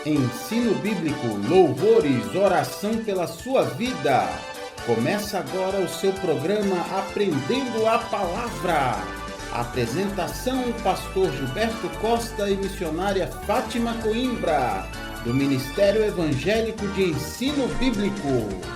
Ensino bíblico, louvores, oração pela sua vida. Começa agora o seu programa Aprendendo a Palavra. Apresentação, pastor Gilberto Costa e missionária Fátima Coimbra, do Ministério Evangélico de Ensino Bíblico.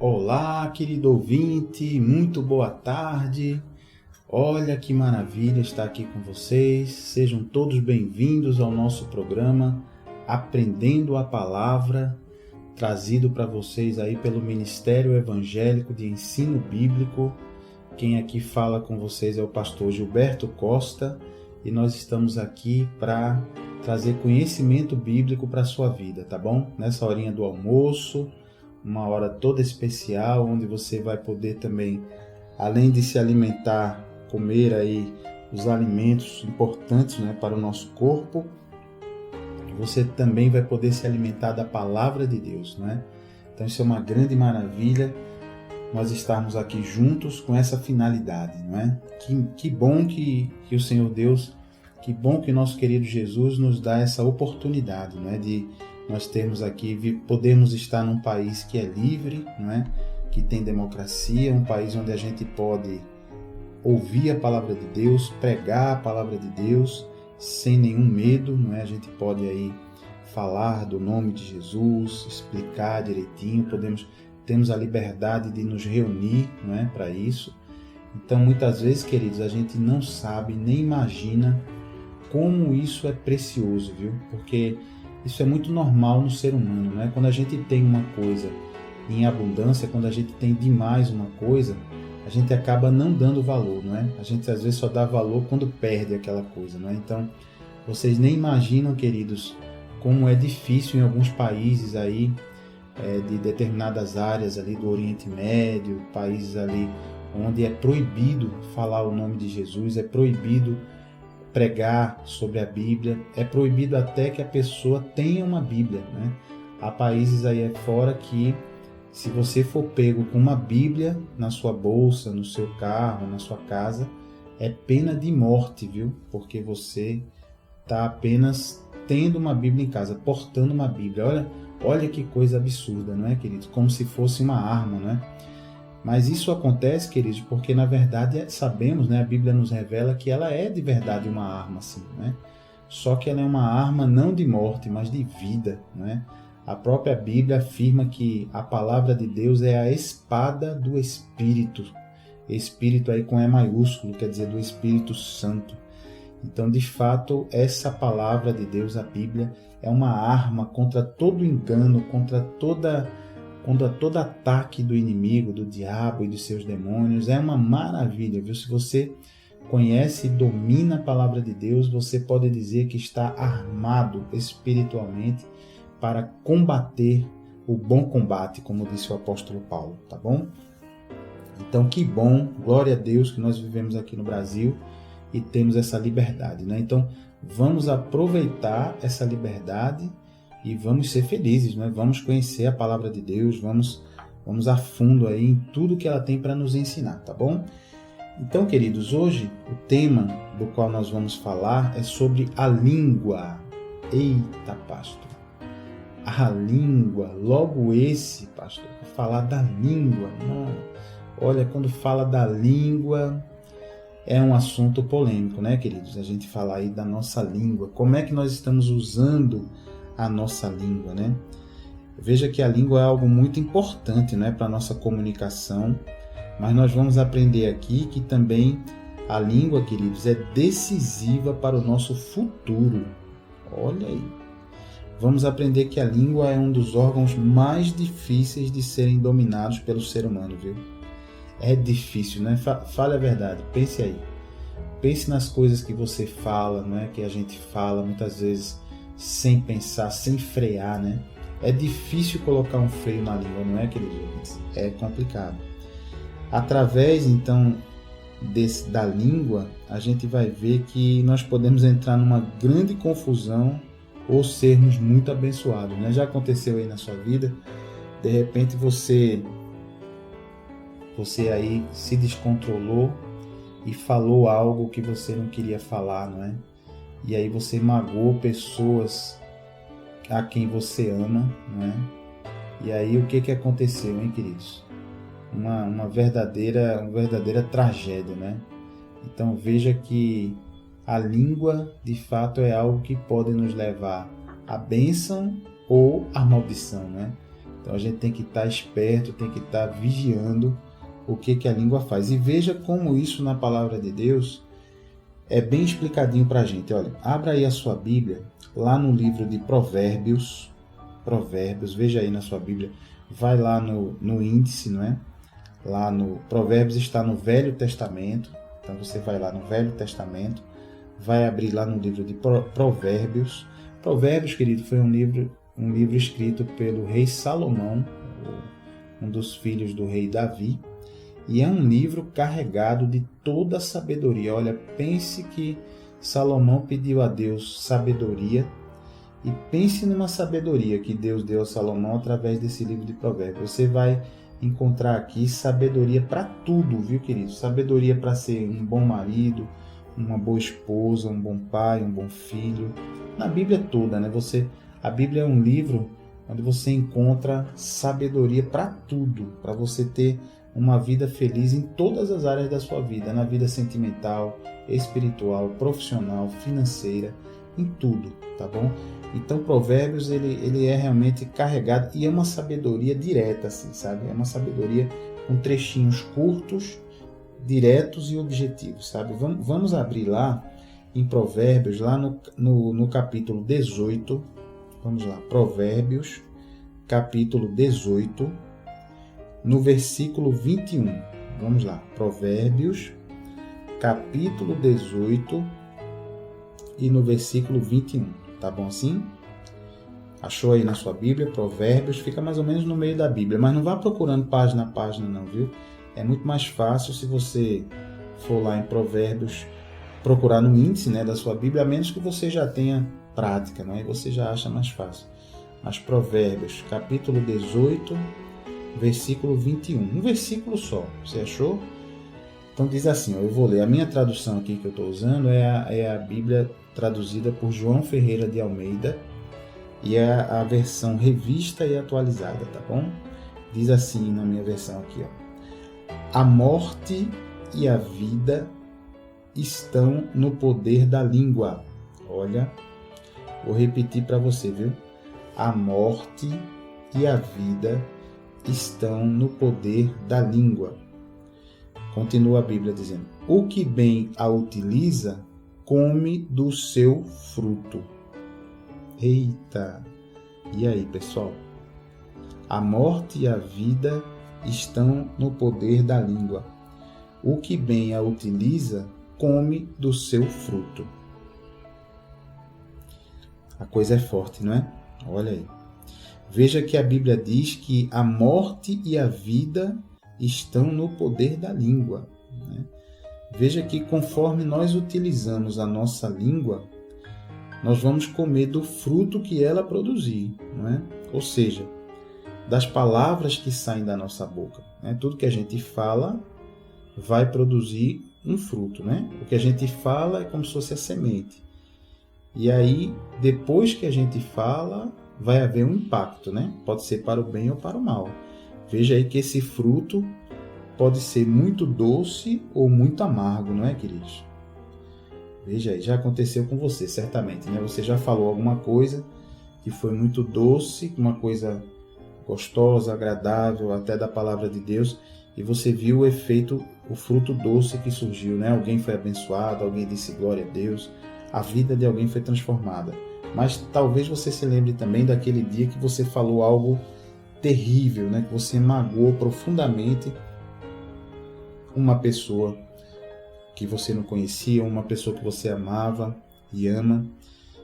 Olá, querido ouvinte, muito boa tarde. Olha que maravilha estar aqui com vocês. Sejam todos bem-vindos ao nosso programa Aprendendo a Palavra, trazido para vocês aí pelo Ministério Evangélico de Ensino Bíblico. Quem aqui fala com vocês é o pastor Gilberto Costa e nós estamos aqui para trazer conhecimento bíblico para a sua vida, tá bom? Nessa horinha do almoço, uma hora toda especial, onde você vai poder também, além de se alimentar, comer aí os alimentos importantes, né, para o nosso corpo, você também vai poder se alimentar da palavra de Deus, né? Então isso é uma grande maravilha, nós estarmos aqui juntos com essa finalidade, não é? Que bom que o Senhor Deus, que bom que o nosso querido Jesus nos dá essa oportunidade, não é? De nós termos aqui, podemos estar num país que é livre, não é? Que tem democracia, um país onde a gente pode ouvir a palavra de Deus, pregar a palavra de Deus sem nenhum medo, não é? A gente pode aí falar do nome de Jesus, explicar direitinho, temos a liberdade de nos reunir, não é? Para isso. Então, muitas vezes, queridos, a gente não sabe nem imagina como isso é precioso, viu? Porque isso é muito normal no ser humano, né? Quando a gente tem uma coisa em abundância, quando a gente tem demais uma coisa, a gente acaba não dando valor, não é? A gente às vezes só dá valor quando perde aquela coisa, não é? Então, vocês nem imaginam, queridos, como é difícil em alguns países aí, de determinadas áreas ali do Oriente Médio, países ali onde é proibido falar o nome de Jesus, é proibido pregar sobre a Bíblia, é proibido até que a pessoa tenha uma Bíblia, né? Há países aí fora que, se você for pego com uma Bíblia na sua bolsa, no seu carro, na sua casa, é pena de morte, viu? Porque você está apenas tendo uma Bíblia em casa, portando uma Bíblia. Olha que coisa absurda, não é, queridos? Como se fosse uma arma, não é? Mas isso acontece, queridos, porque na verdade sabemos, né, a Bíblia nos revela que ela é de verdade uma arma, sim, né? Só que ela é uma arma não de morte, mas de vida, né? A própria Bíblia afirma que a palavra de Deus é a espada do Espírito. Espírito aí com E maiúsculo, quer dizer, do Espírito Santo. Então, de fato, essa palavra de Deus, a Bíblia, é uma arma contra todo engano, contra todo ataque do inimigo, do diabo e dos seus demônios. É uma maravilha, viu? Se você conhece e domina a palavra de Deus, você pode dizer que está armado espiritualmente para combater o bom combate, como disse o apóstolo Paulo, tá bom? Então, que bom, glória a Deus que nós vivemos aqui no Brasil e temos essa liberdade, né? Então, vamos aproveitar essa liberdade e vamos ser felizes, né? Vamos conhecer a palavra de Deus, vamos a fundo aí em tudo que ela tem para nos ensinar, tá bom? Então, queridos, hoje o tema do qual nós vamos falar é sobre a língua. Eita, pastor! A língua, logo esse, pastor, falar da língua. Não. Olha, quando fala da língua, é um assunto polêmico, né, queridos? A gente fala aí da nossa língua. Como é que nós estamos usando a nossa língua, né? Veja que a língua é algo muito importante, né, para a nossa comunicação, mas nós vamos aprender aqui que também a língua, queridos, é decisiva para o nosso futuro. Olha aí. vamos aprender que a língua é um dos órgãos mais difíceis de serem dominados pelo ser humano, viu? É difícil, né? Fale a verdade, pense aí. Pense nas coisas que você fala, não é? Que a gente fala muitas vezes sem pensar, sem frear, né? É difícil colocar um freio na língua, não é, queridos ouvintes? É complicado. Através, então, da língua, a gente vai ver que nós podemos entrar numa grande confusão ou sermos muito abençoados, né? Já aconteceu aí na sua vida? De repente você aí se descontrolou e falou algo que você não queria falar, não é? E aí você magoou pessoas a quem você ama, não é? E aí o que aconteceu, hein, queridos? Uma verdadeira tragédia, né? Então veja que a língua, de fato, é algo que pode nos levar à bênção ou à maldição, né? Então a gente tem que estar esperto, tem que estar vigiando o que a língua faz. E veja como isso na palavra de Deus é bem explicadinho para a gente. Olha, abra aí a sua Bíblia, lá no livro de Provérbios, veja aí na sua Bíblia, vai lá no índice, não é? Lá no Provérbios está no Velho Testamento, então você vai lá no Velho Testamento, vai abrir lá no livro de Provérbios. Provérbios, querido, foi um livro escrito pelo rei Salomão, um dos filhos do rei Davi, e é um livro carregado de toda a sabedoria. Olha, pense que Salomão pediu a Deus sabedoria, e pense numa sabedoria que Deus deu a Salomão através desse livro de Provérbios. Você vai encontrar aqui sabedoria para tudo, viu, querido? Sabedoria para ser um bom marido, uma boa esposa, um bom pai, um bom filho. Na Bíblia toda, né? A Bíblia é um livro onde você encontra sabedoria para tudo, para você ter uma vida feliz em todas as áreas da sua vida, na vida sentimental, espiritual, profissional, financeira, em tudo, tá bom? Então Provérbios ele é realmente carregado e é uma sabedoria direta, assim, sabe? É uma sabedoria com trechinhos curtos, diretos e objetivos, sabe? Vamos abrir lá em Provérbios, lá no capítulo 18, vamos lá, Provérbios, capítulo 18, no versículo 21. Vamos lá, Provérbios, capítulo 18 e no versículo 21. Tá bom assim? Achou aí na sua Bíblia? Provérbios, fica mais ou menos no meio da Bíblia, mas não vá procurando página a página não, viu? É muito mais fácil se você for lá em Provérbios, procurar no índice, né, da sua Bíblia, a menos que você já tenha prática, né? E você já acha mais fácil. Mas Provérbios, capítulo 18, versículo 21. Um versículo só, você achou? Então diz assim, eu vou ler. A minha tradução aqui que eu estou usando é a Bíblia traduzida por João Ferreira de Almeida e é a versão revista e atualizada, tá bom? Diz assim na minha versão aqui, ó. A morte e a vida estão no poder da língua. Olha, vou repetir para você, viu? A morte e a vida estão no poder da língua. Continua a Bíblia dizendo: o que bem a utiliza, come do seu fruto. Eita! E aí, pessoal? A morte e a vida estão no poder da língua. O que bem a utiliza, come do seu fruto. A coisa é forte, não é? Olha aí. Veja que a Bíblia diz que a morte e a vida estão no poder da língua, né? Veja que conforme nós utilizamos a nossa língua, nós vamos comer do fruto que ela produzir, não é? Ou seja, das palavras que saem da nossa boca, né? Tudo que a gente fala vai produzir um fruto, né? O que a gente fala é como se fosse a semente. E aí, depois que a gente fala, vai haver um impacto, né? Pode ser para o bem ou para o mal. Veja aí que esse fruto pode ser muito doce ou muito amargo, não é, queridos? Veja aí, já aconteceu com você, certamente, né? Você já falou alguma coisa que foi muito doce, uma coisa gostosa, agradável, até da palavra de Deus, e você viu o efeito, o fruto doce que surgiu, né? Alguém foi abençoado, alguém disse glória a Deus, a vida de alguém foi transformada. Mas talvez você se lembre também daquele dia que você falou algo terrível, né? Que você magoou profundamente uma pessoa que você não conhecia, uma pessoa que você amava e ama,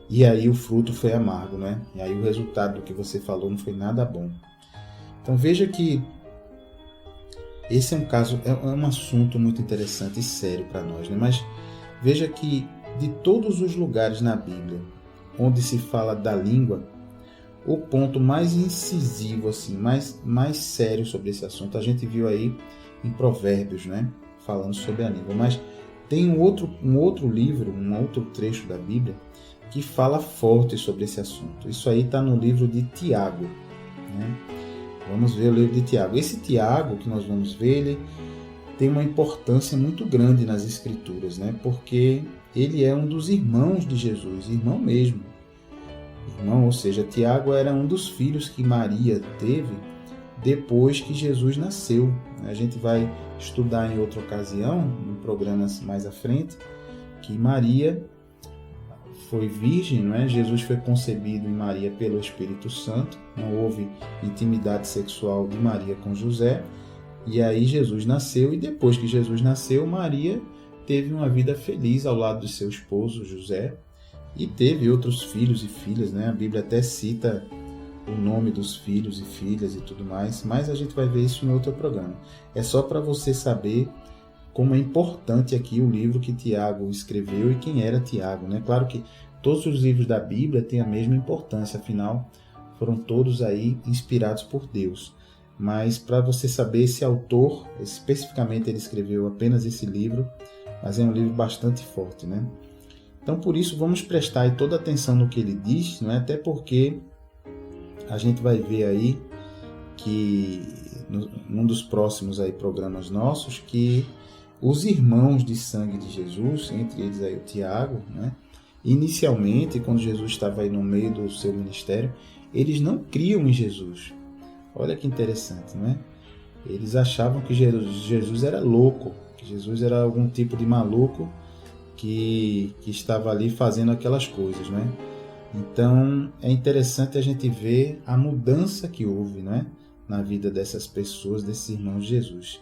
e aí o fruto foi amargo, né? E aí o resultado do que você falou não foi nada bom. Então veja que esse é um caso, é um assunto muito interessante e sério para nós, né? Mas veja que de todos os lugares na Bíblia onde se fala da língua, o ponto mais incisivo, assim, mais sério sobre esse assunto, a gente viu aí em Provérbios, né? Falando sobre a língua. Mas tem um outro livro, um outro trecho da Bíblia que fala forte sobre esse assunto. Isso aí está no livro de Tiago, né? Vamos ver o livro de Tiago. Esse Tiago que nós vamos ver, ele tem uma importância muito grande nas Escrituras, né? Porque ele é um dos irmãos de Jesus, irmão mesmo. Irmão, ou seja, Tiago era um dos filhos que Maria teve depois que Jesus nasceu. A gente vai estudar em outra ocasião, em programas mais à frente, que Maria foi virgem, não é? Jesus foi concebido em Maria pelo Espírito Santo, não houve intimidade sexual de Maria com José, e aí Jesus nasceu, e depois que Jesus nasceu, Maria teve uma vida feliz ao lado de seu esposo José, e teve outros filhos e filhas, né? A Bíblia até cita o nome dos filhos e filhas e tudo mais, mas a gente vai ver isso em outro programa. É só para você saber como é importante aqui o livro que Tiago escreveu e quem era Tiago, né? Claro que todos os livros da Bíblia têm a mesma importância, afinal foram todos aí inspirados por Deus. Mas para você saber, esse autor, especificamente ele escreveu apenas esse livro, mas é um livro bastante forte, né? Então por isso vamos prestar aí toda a atenção no que ele diz, não é? Até porque a gente vai ver aí que num dos próximos aí programas nossos que os irmãos de sangue de Jesus, entre eles aí o Tiago, né? Inicialmente, quando Jesus estava aí no meio do seu ministério, eles não criam em Jesus. Olha que interessante, não é? Eles achavam que Jesus era louco, que Jesus era algum tipo de maluco que estava ali fazendo aquelas coisas, não é? Então é interessante a gente ver a mudança que houve, não é? Na vida dessas pessoas, desses irmãos de Jesus.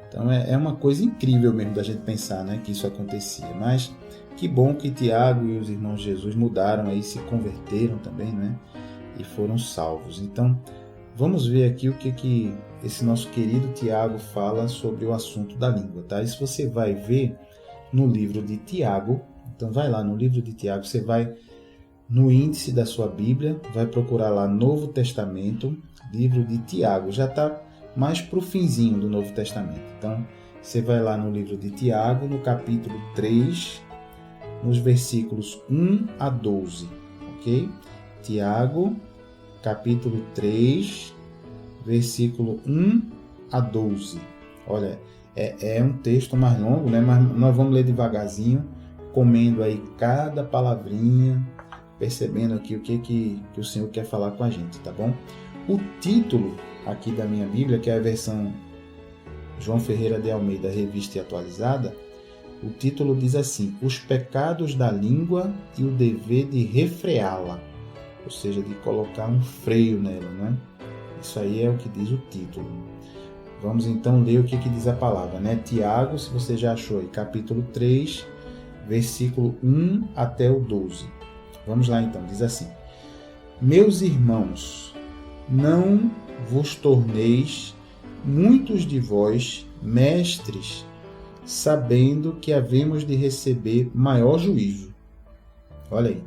Então é uma coisa incrível mesmo da gente pensar, né, que isso acontecia. Mas que bom que Tiago e os irmãos de Jesus mudaram aí, se converteram também, né, e foram salvos. Então vamos ver aqui o que esse nosso querido Tiago fala sobre o assunto da língua, tá? Isso você vai ver no livro de Tiago. Então vai lá no livro de Tiago, você vai no índice da sua Bíblia, vai procurar lá Novo Testamento, livro de Tiago, já está mais para o finzinho do Novo Testamento. Então você vai lá no livro de Tiago, no capítulo 3, nos versículos 1 a 12, ok? Tiago, capítulo 3, versículo 1 a 12. Olha, é um texto mais longo, né? Mas nós vamos ler devagarzinho, comendo aí cada palavrinha, percebendo aqui o que o Senhor quer falar com a gente, tá bom? O título aqui da minha Bíblia, que é a versão João Ferreira de Almeida, revista e atualizada, o título diz assim: Os pecados da língua e o dever de refreá-la, ou seja, de colocar um freio nela, né? Isso aí é o que diz o título. Vamos então ler o que diz a palavra, né? Tiago, se você já achou aí, capítulo 3, versículo 1 até o 12. Vamos lá então, diz assim: Meus irmãos, não vos torneis muitos de vós mestres, sabendo que havemos de receber maior juízo. Olha aí,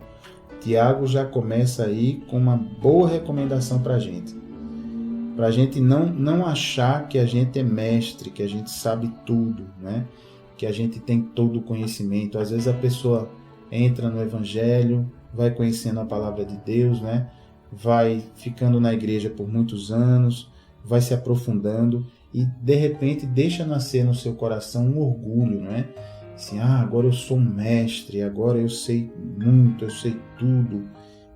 Tiago já começa aí com uma boa recomendação para a gente. Para a gente não achar que a gente é mestre, que a gente sabe tudo, né? Que a gente tem todo o conhecimento. Às vezes a pessoa entra no Evangelho, vai conhecendo a palavra de Deus, né? Vai ficando na igreja por muitos anos, vai se aprofundando e de repente deixa nascer no seu coração um orgulho, né? Assim, agora eu sou um mestre, agora eu sei muito, eu sei tudo,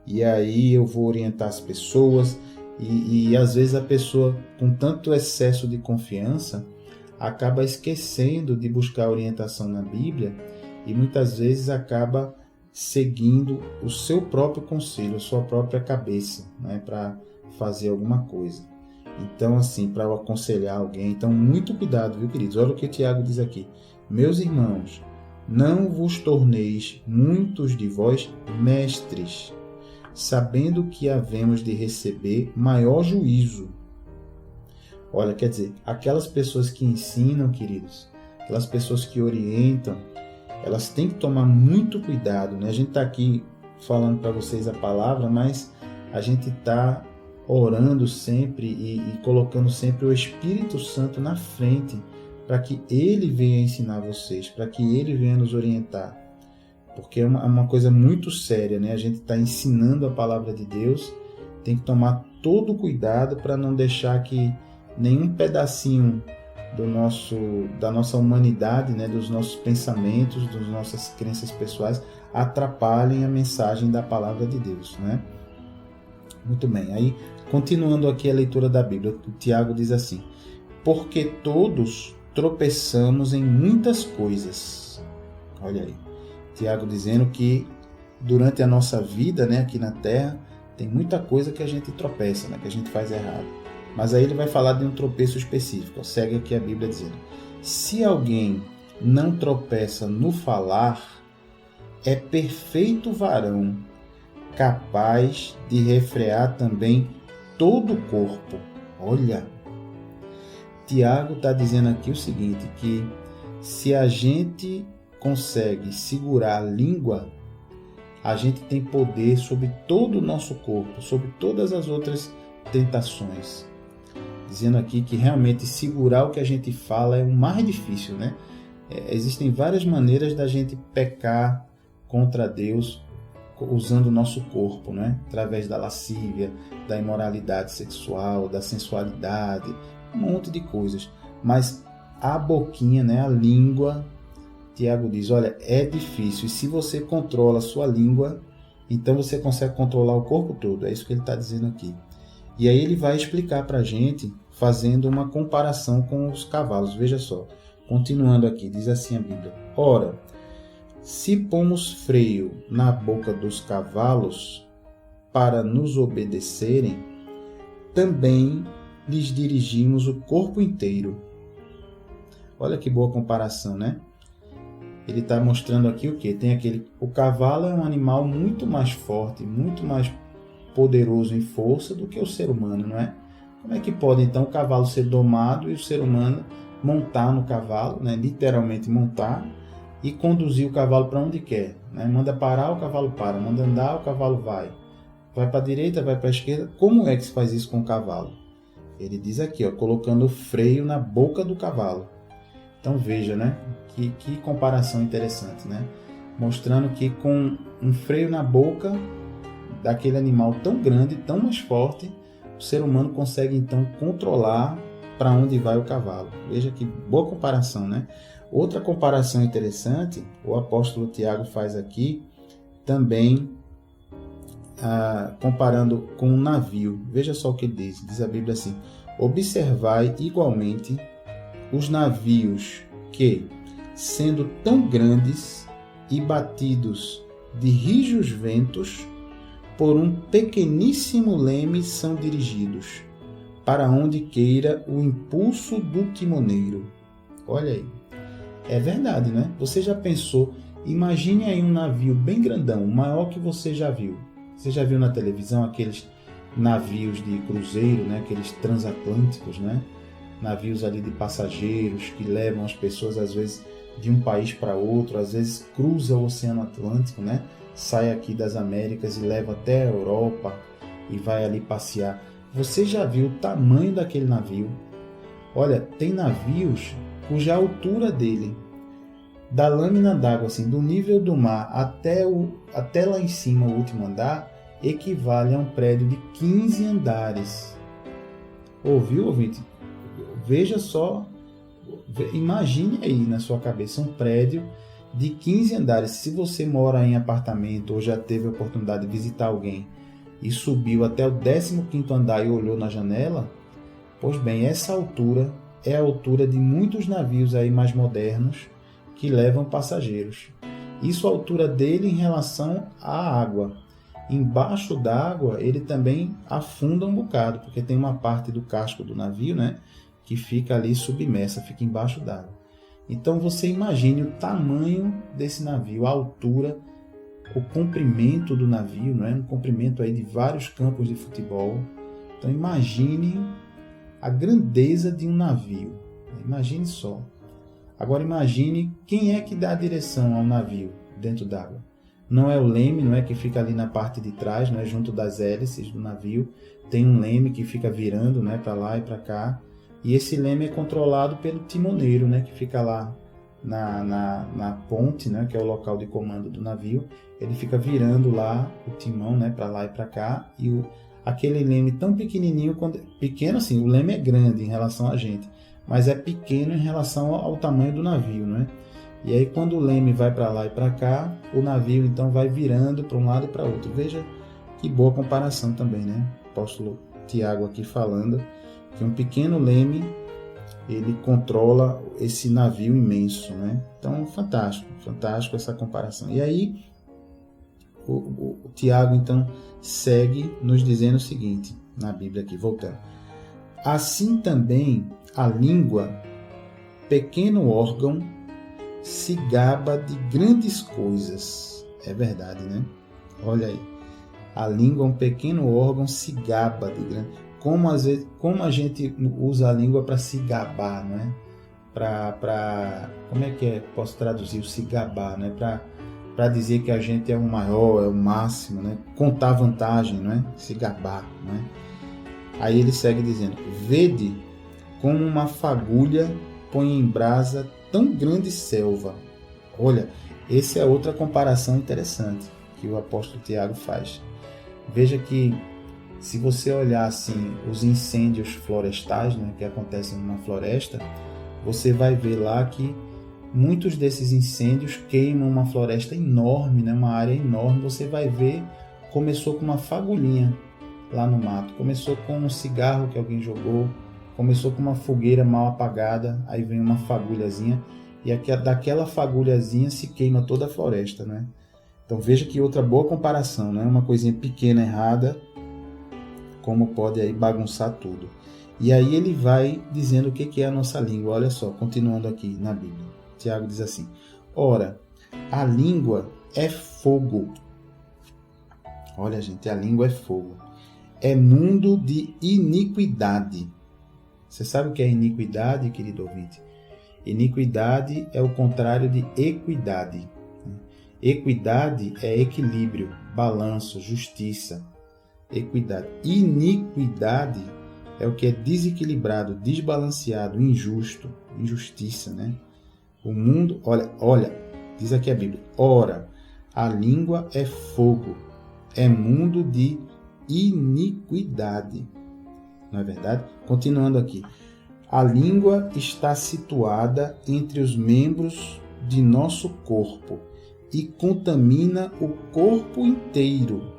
e aí eu vou orientar as pessoas. E às vezes a pessoa, com tanto excesso de confiança, acaba esquecendo de buscar orientação na Bíblia e muitas vezes acaba seguindo o seu próprio conselho, a sua própria cabeça, né, para fazer alguma coisa. Então, assim, para eu aconselhar alguém, então muito cuidado, viu, queridos? Olha o que o Tiago diz aqui. Meus irmãos, não vos torneis muitos de vós mestres, sabendo que havemos de receber maior juízo. Olha, quer dizer, aquelas pessoas que ensinam, queridos, aquelas pessoas que orientam, elas têm que tomar muito cuidado, né? A gente está aqui falando para vocês a palavra, mas a gente está orando sempre e colocando sempre o Espírito Santo na frente para que Ele venha ensinar vocês, para que Ele venha nos orientar. Porque é uma coisa muito séria, né? A gente está ensinando a palavra de Deus, tem que tomar todo o cuidado para não deixar que nenhum pedacinho da nossa humanidade, né, dos nossos pensamentos, das nossas crenças pessoais, atrapalhem a mensagem da palavra de Deus, né? Muito bem, aí continuando aqui a leitura da Bíblia, o Tiago diz assim: porque todos tropeçamos em muitas coisas. Olha aí, Tiago dizendo que durante a nossa vida, né, aqui na Terra, tem muita coisa que a gente tropeça, né, que a gente faz errado. Mas aí ele vai falar de um tropeço específico. Segue aqui a Bíblia dizendo: se alguém não tropeça no falar, é perfeito varão, capaz de refrear também todo o corpo. Olha, Tiago está dizendo aqui o seguinte, que se a gente consegue segurar a língua, a gente tem poder sobre todo o nosso corpo, sobre todas as outras tentações. Dizendo aqui que realmente segurar o que a gente fala é o mais difícil, né? Existem várias maneiras da gente pecar contra Deus usando o nosso corpo, né? Através da lascívia, da imoralidade sexual, da sensualidade, um monte de coisas. Mas a boquinha, né? A língua, Tiago diz, olha, é difícil. E se você controla a sua língua, então você consegue controlar o corpo todo. É isso que ele está dizendo aqui. E aí ele vai explicar para a gente, fazendo uma comparação com os cavalos. Veja só, continuando aqui, diz assim a Bíblia: ora, se pomos freio na boca dos cavalos para nos obedecerem, também lhes dirigimos o corpo inteiro. Olha que boa comparação, né? Ele está mostrando aqui o quê? O cavalo é um animal muito mais forte, muito mais poderoso em força do que o ser humano, não é? Como é que pode então o cavalo ser domado e o ser humano montar no cavalo, né? Literalmente montar e conduzir o cavalo para onde quer, né? Manda parar, o cavalo para, manda andar, o cavalo vai para a direita, vai para a esquerda. Como é que se faz isso com o cavalo? Ele diz aqui, ó, colocando o freio na boca do cavalo. Então veja, né? Que comparação interessante, né? Mostrando que com um freio na boca daquele animal tão grande, tão mais forte, o ser humano consegue então controlar para onde vai o cavalo. Veja que boa comparação, né? Outra comparação interessante, o apóstolo Tiago faz aqui, também comparando com um navio. Veja só o que ele diz. Diz a Bíblia assim: observai igualmente os navios que, sendo tão grandes e batidos de rijos ventos, por um pequeníssimo leme são dirigidos, para onde queira o impulso do timoneiro. Olha aí, é verdade, né? Você já pensou, imagine aí um navio bem grandão, o maior que você já viu. Você já viu na televisão aqueles navios de cruzeiro, né? Aqueles transatlânticos, né? Navios ali de passageiros que levam as pessoas às vezes de um país para outro, às vezes cruza o Oceano Atlântico, né? Sai aqui das Américas e leva até a Europa e vai ali passear. Você já viu o tamanho daquele navio? Olha, tem navios cuja altura dele, da lâmina d'água, assim, do nível do mar até lá em cima, o último andar, equivale a um prédio de 15 andares. Ouviu, ouvinte? Veja só, imagine aí na sua cabeça um prédio de 15 andares. Se você mora em apartamento ou já teve a oportunidade de visitar alguém e subiu até o 15º andar e olhou na janela, pois bem, essa altura é a altura de muitos navios aí mais modernos que levam passageiros. Isso a altura dele em relação à água. Embaixo d'água ele também afunda um bocado, porque tem uma parte do casco do navio, né, que fica ali submersa, fica embaixo d'água. Então você imagine o tamanho desse navio, a altura, o comprimento do navio, não é? Um comprimento aí de vários campos de futebol. Então imagine a grandeza de um navio. Imagine só. Agora imagine quem é que dá a direção ao navio dentro d'água. Não é o leme, não é, que fica ali na parte de trás, né, junto das hélices do navio. Tem um leme que fica virando, né, para lá e para cá. E esse leme é controlado pelo timoneiro, né, que fica lá na ponte, né, que é o local de comando do navio. Ele fica virando lá o timão, né, para lá e para cá. E aquele leme tão pequenininho, pequeno assim, o leme é grande em relação a gente, mas é pequeno em relação ao tamanho do navio, né? E aí quando o leme vai para lá e para cá, o navio então vai virando para um lado e para outro. Veja que boa comparação também, né? O apóstolo Tiago aqui falando que um pequeno leme ele controla esse navio imenso, né? Então, fantástico essa comparação. E aí o Tiago então segue nos dizendo o seguinte, na Bíblia aqui, voltando. Assim também a língua, pequeno órgão, se gaba de grandes coisas. É verdade, né? Olha aí. A língua, um pequeno órgão, se gaba de grandes. Como a gente usa a língua para se gabar, não é? Como é que é? Posso traduzir o se gabar, né? Para dizer que a gente é o maior, é o máximo, né? Contar vantagem, não é? Se gabar, não é? Aí ele segue dizendo: vede como uma fagulha põe em brasa tão grande selva. Olha, essa é outra comparação interessante que o apóstolo Tiago faz. Veja que se você olhar assim os incêndios florestais, né, que acontecem numa floresta, você vai ver lá que muitos desses incêndios queimam uma floresta enorme, né, uma área enorme. Você vai ver, começou com uma fagulhinha lá no mato, começou com um cigarro que alguém jogou, começou com uma fogueira mal apagada, aí vem uma fagulhazinha, e daquela fagulhazinha se queima toda a floresta, né? Então veja que outra boa comparação, né? Uma coisinha pequena errada, como pode aí bagunçar tudo. E aí ele vai dizendo o que é a nossa língua. Olha só, continuando aqui na Bíblia. Tiago diz assim: ora, a língua é fogo. Olha, gente, a língua é fogo. É mundo de iniquidade. Você sabe o que é iniquidade, querido ouvinte? Iniquidade é o contrário de equidade. Equidade é equilíbrio, balanço, justiça. Equidade. Iniquidade é o que é desequilibrado, desbalanceado, injusto, injustiça, né? O mundo, olha, diz aqui a Bíblia: ora, a língua é fogo, é mundo de iniquidade. Não é verdade? Continuando aqui. A língua está situada entre os membros de nosso corpo e contamina o corpo inteiro.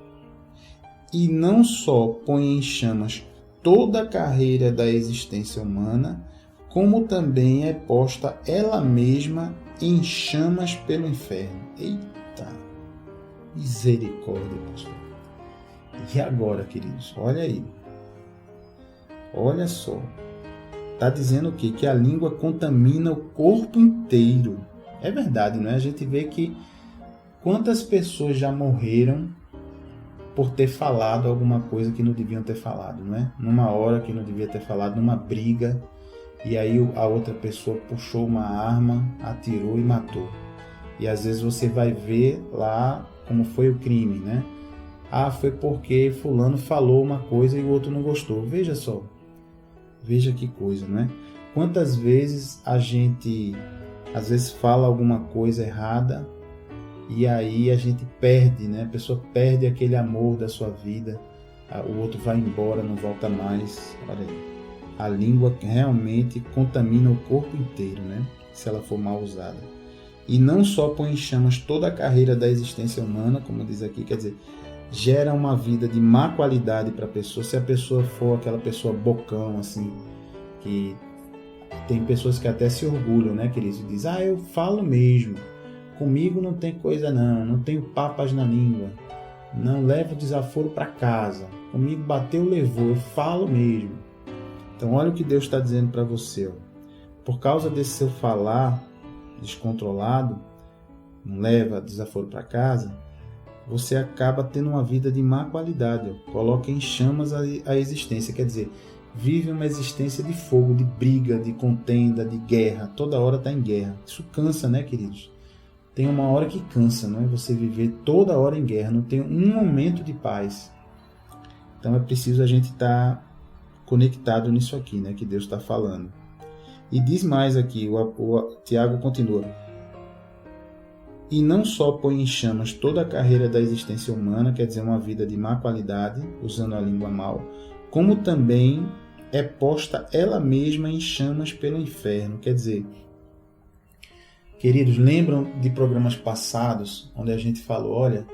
E não só põe em chamas toda a carreira da existência humana, como também é posta ela mesma em chamas pelo inferno. Eita! Misericórdia, pastor. E agora, queridos? Olha aí. Olha só. Está dizendo o quê? Que a língua contamina o corpo inteiro. É verdade, não é? A gente vê que quantas pessoas já morreram por ter falado alguma coisa que não deviam ter falado, não é? Numa hora que não devia ter falado, numa briga, e aí a outra pessoa puxou uma arma, atirou e matou. E às vezes você vai ver lá como foi o crime, né? Ah, foi porque fulano falou uma coisa e o outro não gostou. Veja só. Veja que coisa, não é? Quantas vezes a gente, às vezes, fala alguma coisa errada e aí a gente perde, né? A pessoa perde aquele amor da sua vida, o outro vai embora, não volta mais. Olha aí. A língua realmente contamina o corpo inteiro, né? Se ela for mal usada. E não só põe em chamas toda a carreira da existência humana, como diz aqui, quer dizer, gera uma vida de má qualidade para a pessoa. Se a pessoa for aquela pessoa bocão, assim, que tem pessoas que até se orgulham, né, queridos? Diz, eu falo mesmo. comigo não tem coisa não tenho papas na língua, não levo desaforo para casa, comigo bateu, levou, eu falo mesmo. Então olha o que Deus está dizendo para você, ó. Por causa desse seu falar descontrolado, não leva desaforo para casa, você acaba tendo uma vida de má qualidade, ó. Coloca em chamas a existência, quer dizer, vive uma existência de fogo, de briga, de contenda, de guerra, toda hora está em guerra. Isso cansa, né, queridos? Tem uma hora que cansa, não é? Você viver toda hora em guerra, não tem um momento de paz. Então é preciso a gente estar conectado nisso aqui, né, que Deus está falando. E diz mais aqui, o Tiago continua: e não só põe em chamas toda a carreira da existência humana, quer dizer, uma vida de má qualidade, usando a língua mal, como também é posta ela mesma em chamas pelo inferno. Quer dizer, queridos, lembram de programas passados, onde a gente falou, olha,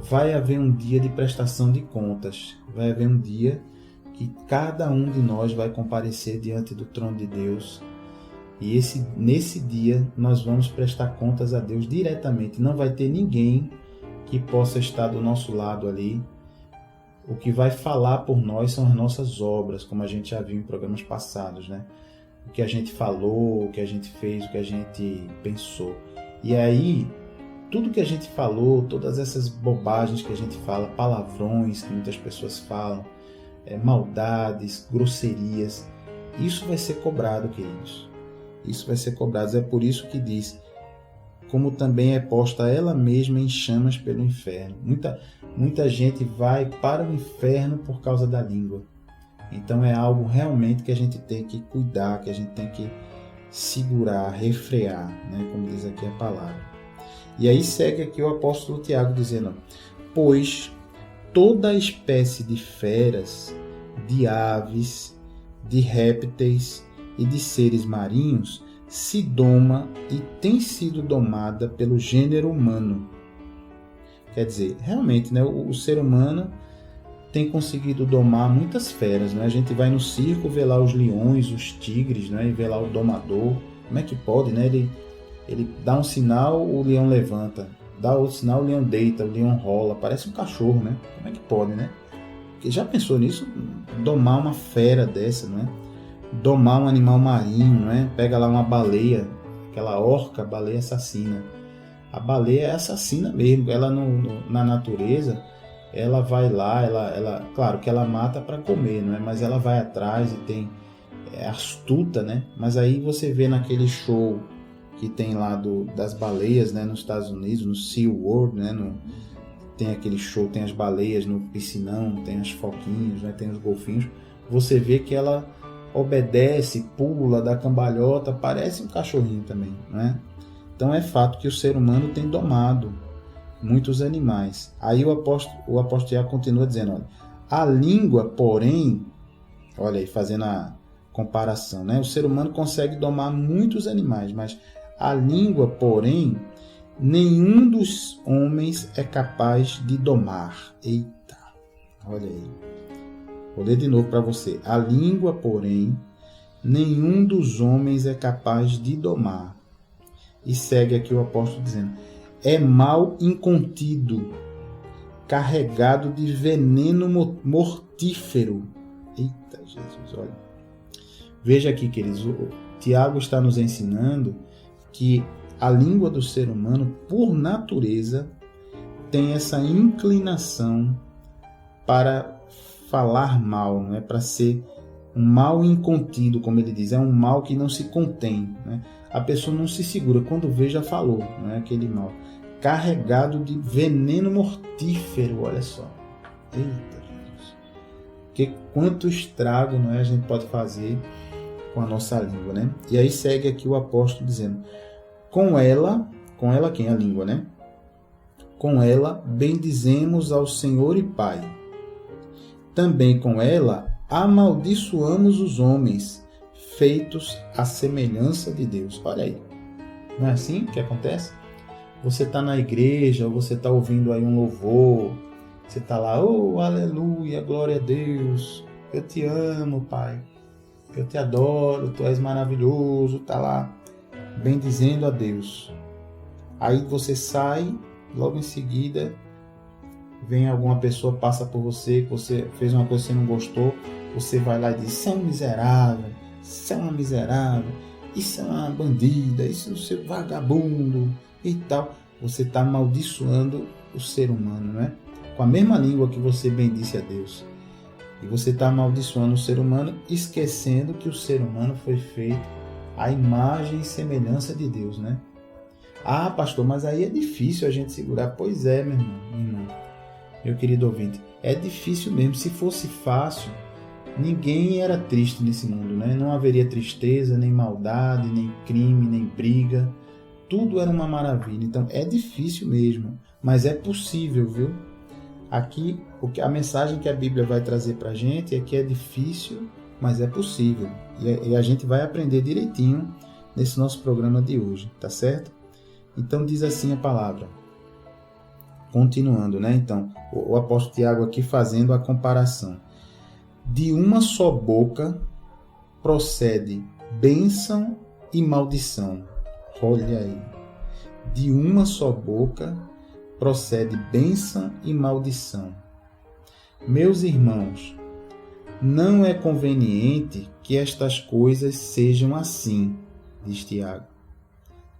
vai haver um dia de prestação de contas, vai haver um dia que cada um de nós vai comparecer diante do trono de Deus. E nesse dia nós vamos prestar contas a Deus diretamente. Não vai ter ninguém que possa estar do nosso lado ali. O que vai falar por nós são as nossas obras, como a gente já viu em programas passados, né? O que a gente falou, o que a gente fez, o que a gente pensou. E aí, tudo que a gente falou, todas essas bobagens que a gente fala, palavrões que muitas pessoas falam, maldades, grosserias, isso vai ser cobrado, queridos. Isso vai ser cobrado. É por isso que diz, como também é posta ela mesma em chamas pelo inferno. Muita gente vai para o inferno por causa da língua. Então é algo realmente que a gente tem que cuidar, que a gente tem que segurar, refrear, né? Como diz aqui a palavra. E aí segue aqui o apóstolo Tiago dizendo: pois toda espécie de feras, de aves, de répteis e de seres marinhos se doma e tem sido domada pelo gênero humano. Quer dizer, realmente, né, o ser humano tem conseguido domar muitas feras, né? A gente vai no circo ver lá os leões, os tigres, né? E ver lá o domador. Como é que pode, né? Ele dá um sinal, o leão levanta. Dá outro sinal, o leão deita, o leão rola. Parece um cachorro, né? Como é que pode, né? Porque já pensou nisso? Domar uma fera dessa, né? Domar um animal marinho, né? Pega lá uma baleia, aquela orca, baleia assassina. A baleia é assassina mesmo. Ela na natureza, ela vai lá, ela claro que ela mata para comer, não é? Mas ela vai atrás e é astuta, né? Mas aí você vê naquele show que tem lá das baleias, né? Nos Estados Unidos, no SeaWorld, né? Tem aquele show, tem as baleias no piscinão, tem as foquinhas, né? Tem os golfinhos. Você vê que ela obedece, pula, dá cambalhota, parece um cachorrinho também, né? Então é fato que o ser humano tem domado muitos animais. Aí o apóstolo Tiago continua dizendo, olha, a língua, porém, olha aí, fazendo a comparação, né? O ser humano consegue domar muitos animais, mas a língua, porém, nenhum dos homens é capaz de domar. Eita, olha aí. Vou ler de novo para você. A língua, porém, nenhum dos homens é capaz de domar. E segue aqui o apóstolo dizendo, é mal incontido, carregado de veneno mortífero. Eita, Jesus, olha. Veja aqui, queridos, o Tiago está nos ensinando que a língua do ser humano, por natureza, tem essa inclinação para falar mal, não é? Para ser um mal incontido, como ele diz, é um mal que não se contém, né? A pessoa não se segura, quando vê já falou, não é aquele mal. Carregado de veneno mortífero, olha só. Eita, Jesus. Quanto estrago, não é, a gente pode fazer com a nossa língua, né? E aí segue aqui o apóstolo dizendo, com ela quem? A língua, né? Com ela bendizemos ao Senhor e Pai. Também com ela amaldiçoamos os homens, feitos à semelhança de Deus. Olha aí, não é assim que acontece? Você está na igreja, ou você está ouvindo aí um louvor, você está lá, oh, aleluia, glória a Deus, eu te amo, Pai, eu te adoro, tu és maravilhoso, está lá, bendizendo a Deus. Aí você sai, logo em seguida vem alguma pessoa, passa por você, que você fez uma coisa que você não gostou, você vai lá e diz: "Você é um miserável, você é uma miserável, isso é uma bandida, isso é um seu vagabundo e tal." Você está amaldiçoando o ser humano, né? Com a mesma língua que você bendisse a Deus. E você está amaldiçoando o ser humano, esquecendo que o ser humano foi feito à imagem e semelhança de Deus, né? Ah, pastor, mas aí é difícil a gente segurar. Pois é, meu irmão, minha irmã, meu querido ouvinte, é difícil mesmo. Se fosse fácil, ninguém era triste nesse mundo, né? Não haveria tristeza, nem maldade, nem crime, nem briga. Tudo era uma maravilha. Então é difícil mesmo, mas é possível, viu? Aqui, a mensagem que a Bíblia vai trazer para a gente é que é difícil, mas é possível. E a gente vai aprender direitinho nesse nosso programa de hoje, tá certo? Então diz assim a palavra. Continuando, né? Então, o apóstolo Tiago aqui fazendo a comparação. De uma só boca procede bênção e maldição. Olha aí. De uma só boca procede bênção e maldição. Meus irmãos, não é conveniente que estas coisas sejam assim, diz Tiago.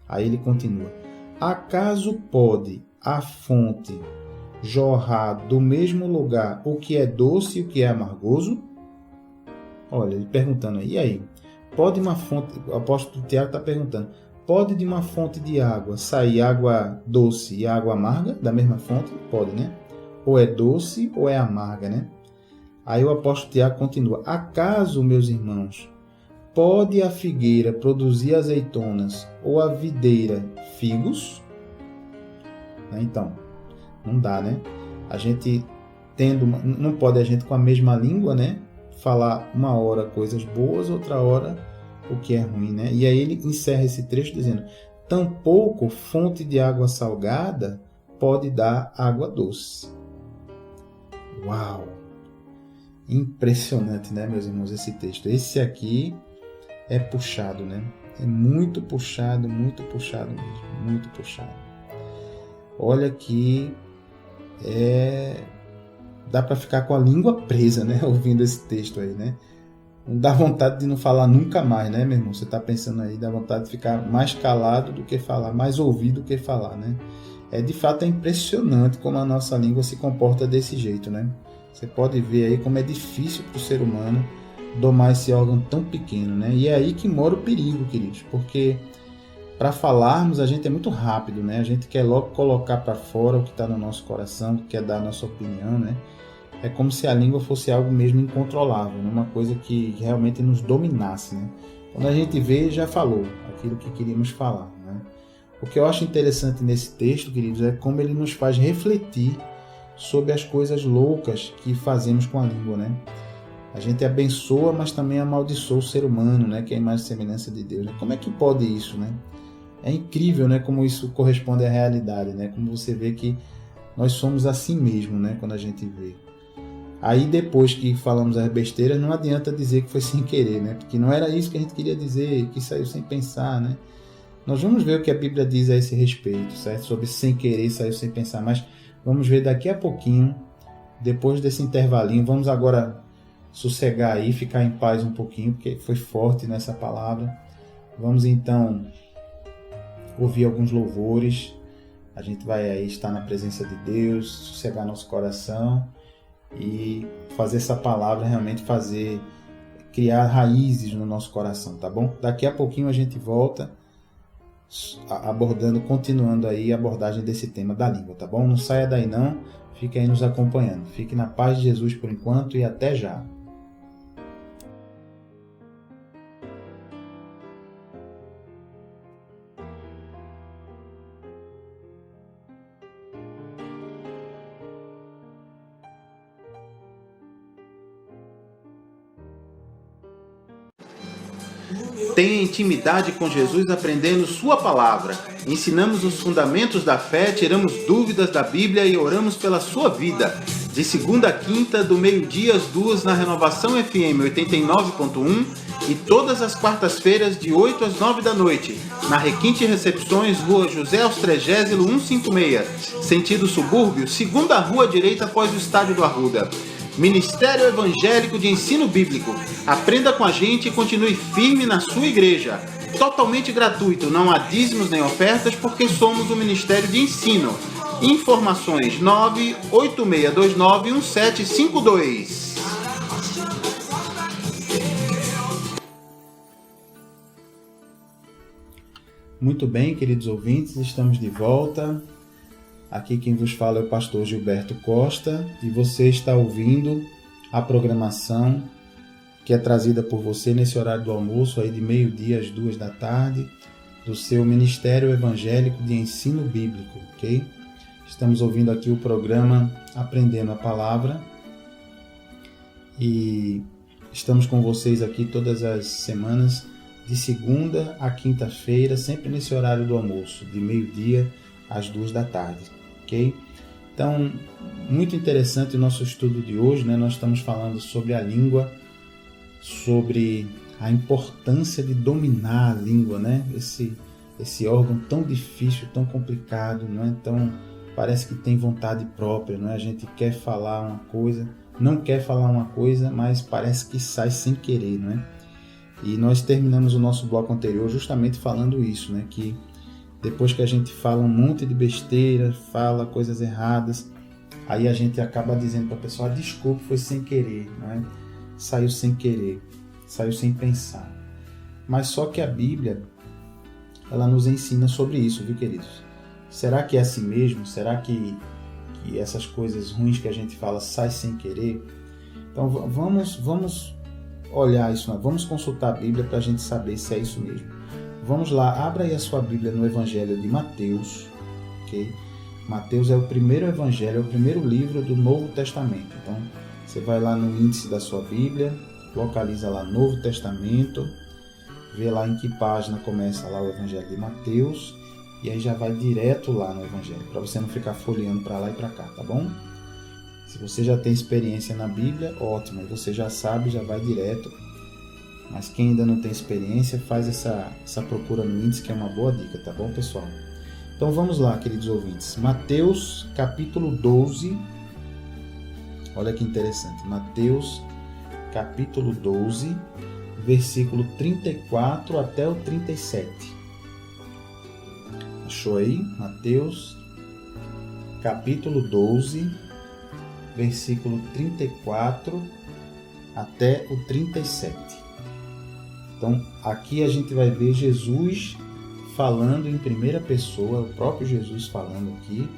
Aí ele continua. Acaso pode a fonte jorrar do mesmo lugar o que é doce e o que é amargoso? Olha, ele perguntando aí. E aí? Pode uma fonte, o apóstolo Tiago está perguntando, pode de uma fonte de água sair água doce e água amarga da mesma fonte? Pode, né? Ou é doce ou é amarga, né? Aí o apóstolo Tiago continua. Acaso, meus irmãos, pode a figueira produzir azeitonas ou a videira figos? Então, não dá, né? A gente não pode a gente com a mesma língua, né? Falar uma hora coisas boas, outra hora o que é ruim, né? E aí ele encerra esse trecho dizendo: tampouco fonte de água salgada pode dar água doce. Uau! Impressionante, né, meus irmãos, esse texto. Esse aqui é puxado, né? É muito puxado mesmo, muito puxado. Olha que dá para ficar com a língua presa, né, ouvindo esse texto aí, né? Não dá vontade de não falar nunca mais, né, meu irmão? Você está pensando aí, dá vontade de ficar mais calado do que falar, mais ouvido do que falar, né? De fato, é impressionante como a nossa língua se comporta desse jeito, né? Você pode ver aí como é difícil para o ser humano domar esse órgão tão pequeno, né? E é aí que mora o perigo, queridos, porque para falarmos a gente é muito rápido, né? A gente quer logo colocar para fora o que está no nosso coração, quer dar a nossa opinião, né? É como se a língua fosse algo mesmo incontrolável, né? Uma coisa que realmente nos dominasse, né? Quando a gente vê, já falou aquilo que queríamos falar, né? O que eu acho interessante nesse texto, queridos, é como ele nos faz refletir sobre as coisas loucas que fazemos com a língua, né? A gente abençoa, mas também amaldiçoa o ser humano, né? Que é a imagem e semelhança de Deus, né? Como é que pode isso, né? É incrível, né? Como isso corresponde à realidade, né? Como você vê que nós somos assim mesmo, né? Quando a gente vê. Aí depois que falamos as besteiras, não adianta dizer que foi sem querer, né? Porque não era isso que a gente queria dizer, que saiu sem pensar, né? Nós vamos ver o que a Bíblia diz a esse respeito, certo? Sobre sem querer, saiu sem pensar, mas vamos ver daqui a pouquinho, depois desse intervalinho. Vamos agora sossegar aí, ficar em paz um pouquinho, porque foi forte nessa palavra. Vamos então ouvir alguns louvores. A gente vai aí estar na presença de Deus, sossegar nosso coração e fazer essa palavra realmente criar raízes no nosso coração, tá bom? Daqui a pouquinho a gente volta continuando aí a abordagem desse tema da língua, tá bom? Não saia daí não, fique aí nos acompanhando. Fique na paz de Jesus por enquanto e até já. Tenha intimidade com Jesus aprendendo Sua palavra. Ensinamos os fundamentos da fé, tiramos dúvidas da Bíblia e oramos pela sua vida. De segunda a quinta, do meio-dia às 2h, na Renovação FM 89.1 e todas as quartas-feiras de 8 às 9 da noite, na Requinte Recepções, Rua José Austrégésilo 156, sentido subúrbio, segunda rua direita após o Estádio do Arruda. Ministério Evangélico de Ensino Bíblico. Aprenda com a gente e continue firme na sua igreja. Totalmente gratuito, não há dízimos nem ofertas, porque somos um ministério de ensino. Informações 986291752. Muito bem, queridos ouvintes, estamos de volta. Aqui quem vos fala é o pastor Gilberto Costa e você está ouvindo a programação que é trazida por você nesse horário do almoço, aí de meio-dia às 2 da tarde, do seu Ministério Evangélico de Ensino Bíblico, ok? Estamos ouvindo aqui o programa Aprendendo a Palavra e estamos com vocês aqui todas as semanas, de segunda a quinta-feira, sempre nesse horário do almoço, de meio-dia às 2 da tarde, ok? Então, muito interessante o nosso estudo de hoje, né? Nós estamos falando sobre a língua, sobre a importância de dominar a língua, né? Esse órgão tão difícil, tão complicado, não é? Então, parece que tem vontade própria, não é? A gente quer falar uma coisa, não quer falar uma coisa, mas parece que sai sem querer, não é? E nós terminamos o nosso bloco anterior justamente falando isso, né? Que depois que a gente fala um monte de besteira, fala coisas erradas, aí a gente acaba dizendo para a pessoa, desculpe, foi sem querer, não é? Saiu sem querer, saiu sem pensar. Mas só que a Bíblia, ela nos ensina sobre isso, viu, queridos? Será que é assim mesmo? Será que essas coisas ruins que a gente fala saem sem querer? Então vamos olhar isso, vamos consultar a Bíblia para a gente saber se é isso mesmo. Vamos lá, abra aí a sua Bíblia no Evangelho de Mateus, ok? Mateus é o primeiro evangelho, é o primeiro livro do Novo Testamento. Então, você vai lá no índice da sua Bíblia, localiza lá Novo Testamento, vê lá em que página começa lá o Evangelho de Mateus, e aí já vai direto lá no Evangelho, para você não ficar folheando para lá e para cá, tá bom? Se você já tem experiência na Bíblia, ótimo, aí você já sabe, já vai direto. Mas quem ainda não tem experiência, faz essa procura no índice, que é uma boa dica, tá bom, pessoal? Então vamos lá, queridos ouvintes. Mateus, capítulo 12. Olha que interessante. Mateus, capítulo 12, versículo 34 até o 37. Achou aí? Mateus, capítulo 12, versículo 34 até o 37. Então, aqui a gente vai ver Jesus falando em primeira pessoa, o próprio Jesus falando aqui,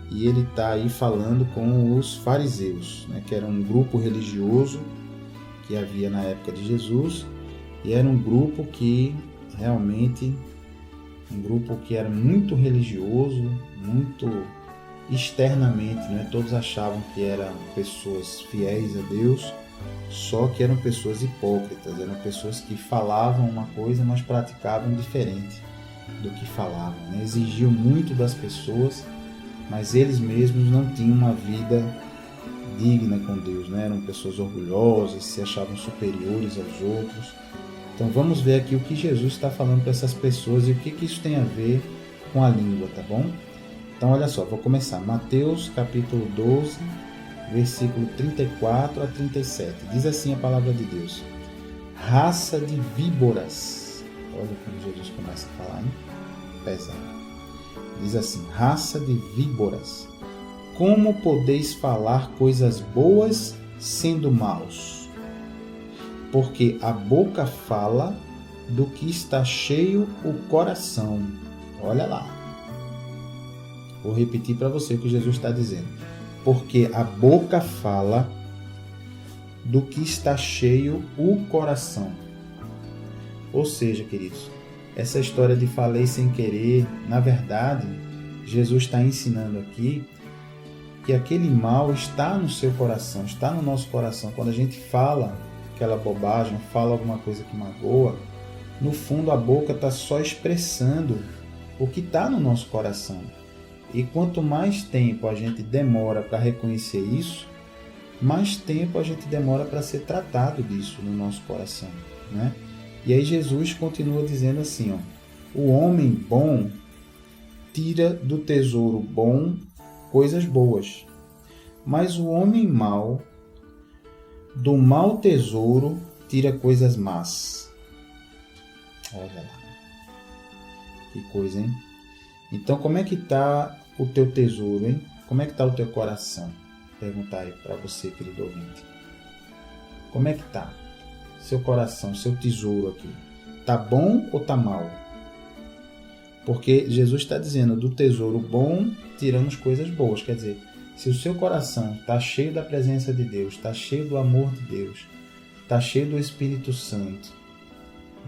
e ele está aí falando com os fariseus, né, que era um grupo religioso que havia na época de Jesus, e era um grupo que realmente, um grupo que era muito religioso, muito externamente, né, todos achavam que eram pessoas fiéis a Deus, só que eram pessoas hipócritas, eram pessoas que falavam uma coisa, mas praticavam diferente do que falavam, né? Exigiam muito das pessoas, mas eles mesmos não tinham uma vida digna com Deus, né? Eram pessoas orgulhosas, se achavam superiores aos outros. Então vamos ver aqui o que Jesus está falando para essas pessoas e o que isso tem a ver com a língua, tá bom? Então olha só, vou começar. Mateus capítulo 12, versículo 34 a 37. Diz assim a palavra de Deus: raça de víboras. Olha como Jesus começa a falar, hein? Pesado. Diz assim: raça de víboras, como podeis falar coisas boas sendo maus? Porque a boca fala do que está cheio o coração. Olha lá. Vou repetir para você o que Jesus está dizendo. Porque a boca fala do que está cheio o coração. Ou seja, queridos, essa história de falei sem querer, na verdade, Jesus está ensinando aqui que aquele mal está no seu coração, está no nosso coração. Quando a gente fala aquela bobagem, fala alguma coisa que magoa, no fundo a boca está só expressando o que está no nosso coração. E quanto mais tempo a gente demora para reconhecer isso, mais tempo a gente demora para ser tratado disso no nosso coração. né? E aí Jesus continua dizendo assim, ó, o homem bom tira do tesouro bom coisas boas, mas o homem mau do mau tesouro tira coisas más. Olha lá. Que coisa, hein? Então, como é que está o teu tesouro, hein? Como é que está o teu coração? Perguntar aí para você, querido ouvinte. Como é que está? Seu coração, seu tesouro aqui. Tá bom ou tá mal? Porque Jesus está dizendo, do tesouro bom tiramos coisas boas. Quer dizer, se o seu coração está cheio da presença de Deus, está cheio do amor de Deus, está cheio do Espírito Santo,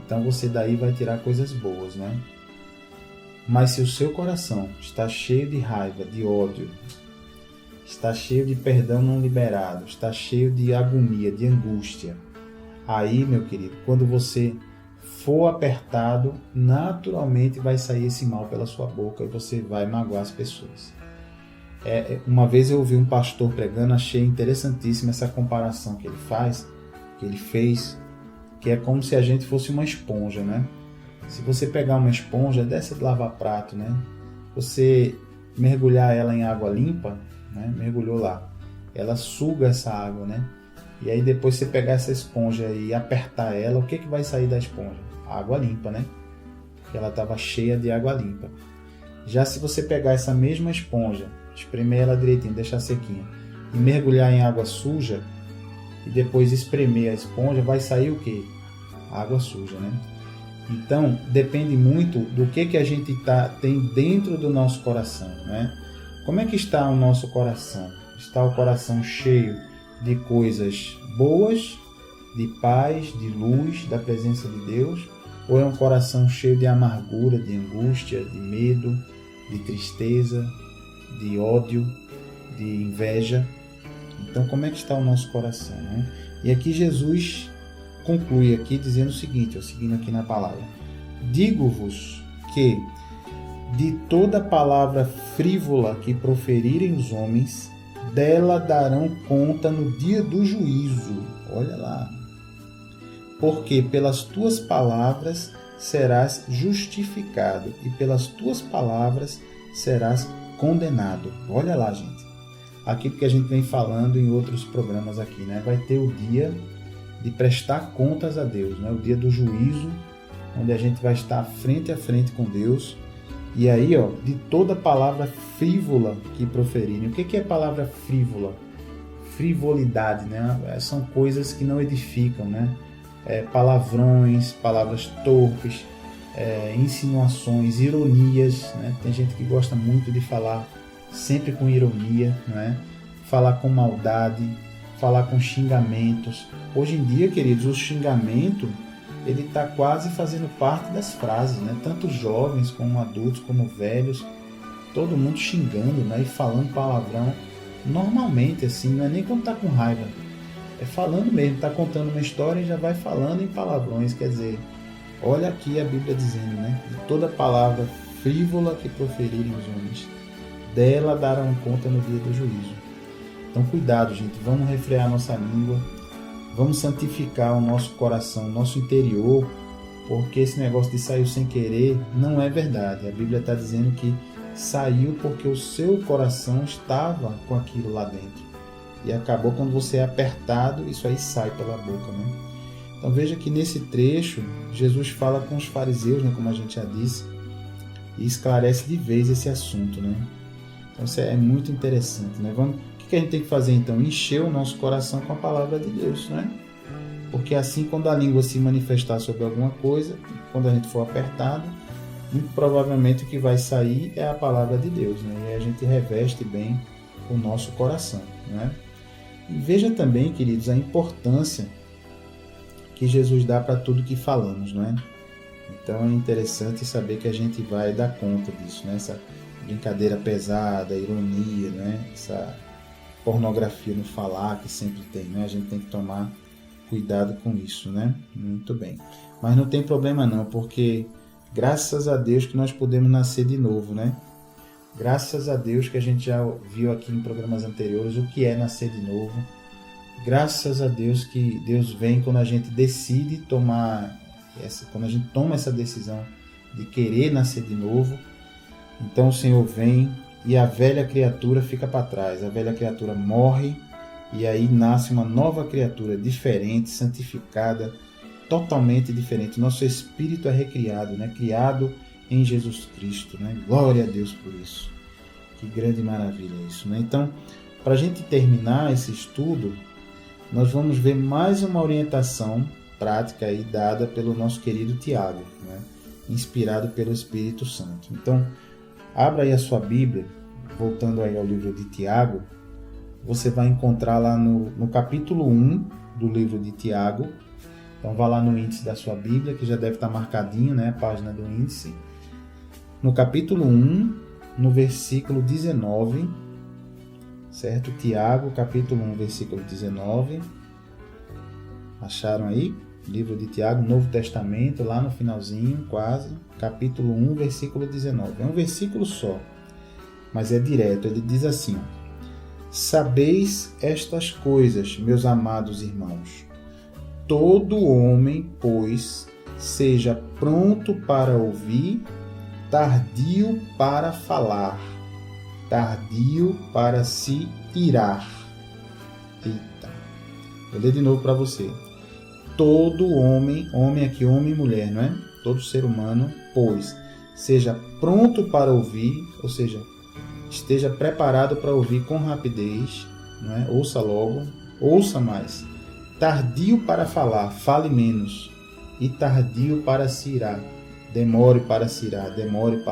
então você daí vai tirar coisas boas, né? Mas se o seu coração está cheio de raiva, de ódio, está cheio de perdão não liberado, está cheio de agonia, de angústia, aí, meu querido, quando você for apertado, naturalmente vai sair esse mal pela sua boca e você vai magoar as pessoas. Uma vez eu ouvi um pastor pregando, achei interessantíssima essa comparação que ele fez, que é como se a gente fosse uma esponja, né? Se você pegar uma esponja dessa de lavar prato, né? Você mergulhar ela em água limpa, né? Mergulhou lá, ela suga essa água, né? E aí depois você pegar essa esponja e apertar ela, o que vai sair da esponja? Água limpa, né? Porque ela estava cheia de água limpa. Já se você pegar essa mesma esponja, espremer ela direitinho, deixar sequinha, e mergulhar em água suja, e depois espremer a esponja, vai sair o quê? Água suja, né? Então, depende muito do que a gente tem dentro do nosso coração, né? Como é que está o nosso coração? Está o coração cheio de coisas boas, de paz, de luz, da presença de Deus? Ou é um coração cheio de amargura, de angústia, de medo, de tristeza, de ódio, de inveja? Então, como é que está o nosso coração, né? E aqui Jesus conclui aqui dizendo o seguinte, seguindo aqui na palavra: digo-vos que de toda palavra frívola que proferirem os homens, dela darão conta no dia do juízo. Olha lá. Porque pelas tuas palavras serás justificado e pelas tuas palavras serás condenado. Olha lá, gente. Aquilo que a gente vem falando em outros programas aqui, né? Vai ter o dia de prestar contas a Deus, né? O dia do juízo, onde a gente vai estar frente a frente com Deus. E aí, de toda palavra frívola que proferirem. O que é palavra frívola? Frivolidade, né? São coisas que não edificam, né? Palavrões, palavras torpes, insinuações, ironias, né? Tem gente que gosta muito de falar sempre com ironia, né? Falar com maldade, falar com xingamentos. Hoje em dia, queridos, o xingamento ele está quase fazendo parte das frases, né? Tanto jovens como adultos, como velhos, todo mundo xingando, né? E falando palavrão normalmente, assim, não é nem quando está com raiva, é falando mesmo, está contando uma história e já vai falando em palavrões. Quer dizer, olha aqui a Bíblia dizendo, né? De toda palavra frívola que proferirem os homens, dela darão conta no dia do juízo. Então cuidado, gente, vamos refrear nossa língua, vamos santificar o nosso coração, o nosso interior, porque esse negócio de saiu sem querer não é verdade. A Bíblia está dizendo que saiu porque o seu coração estava com aquilo lá dentro. E acabou quando você é apertado, isso aí sai pela boca, né? Então veja que nesse trecho, Jesus fala com os fariseus, né, como a gente já disse, e esclarece de vez esse assunto, né? Então isso é muito interessante, né? O que a gente tem que fazer então? Encher o nosso coração com a palavra de Deus, né? Porque assim, quando a língua se manifestar sobre alguma coisa, quando a gente for apertado, muito provavelmente o que vai sair é a palavra de Deus, né? E aí a gente reveste bem o nosso coração, né? E veja também, queridos, a importância que Jesus dá para tudo que falamos, não é? Então é interessante saber que a gente vai dar conta disso, né? Essa brincadeira pesada, ironia, né? Essa pornografia no falar que sempre tem, né? A gente tem que tomar cuidado com isso, né? Muito bem. Mas não tem problema não, porque graças a Deus que nós podemos nascer de novo, né? Graças a Deus que a gente já viu aqui em programas anteriores o que é nascer de novo. Graças a Deus que Deus vem quando a gente decide quando a gente toma essa decisão de querer nascer de novo. Então o Senhor vem e a velha criatura fica para trás, a velha criatura morre e aí nasce uma nova criatura diferente, santificada, totalmente diferente. Nosso espírito é recriado, né? Criado em Jesus Cristo, né? Glória a Deus por isso. Que grande maravilha isso, né? Então, para a gente terminar esse estudo, nós vamos ver mais uma orientação prática aí dada pelo nosso querido Tiago, né? Inspirado pelo Espírito Santo. Então, abra aí a sua Bíblia, voltando aí ao livro de Tiago, você vai encontrar lá no capítulo 1 do livro de Tiago. Então, vá lá no índice da sua Bíblia, que já deve estar marcadinho, né? A página do índice. No capítulo 1, no versículo 19, certo? Tiago, capítulo 1, versículo 19. Acharam aí? Livro de Tiago, Novo Testamento, lá no finalzinho, quase. Capítulo 1, versículo 19. É um versículo só, mas é direto. Ele diz assim: sabeis estas coisas, meus amados irmãos. Todo homem, pois, seja pronto para ouvir, tardio para falar, tardio para se irar. Eita. Vou ler de novo para você. Todo homem, homem aqui, homem e mulher, não é? Todo ser humano, pois, seja pronto para ouvir, ou seja, esteja preparado para ouvir com rapidez, não é? Ouça logo, ouça mais. Tardio para falar, fale menos. E tardio para se irar, demore para se irar, demore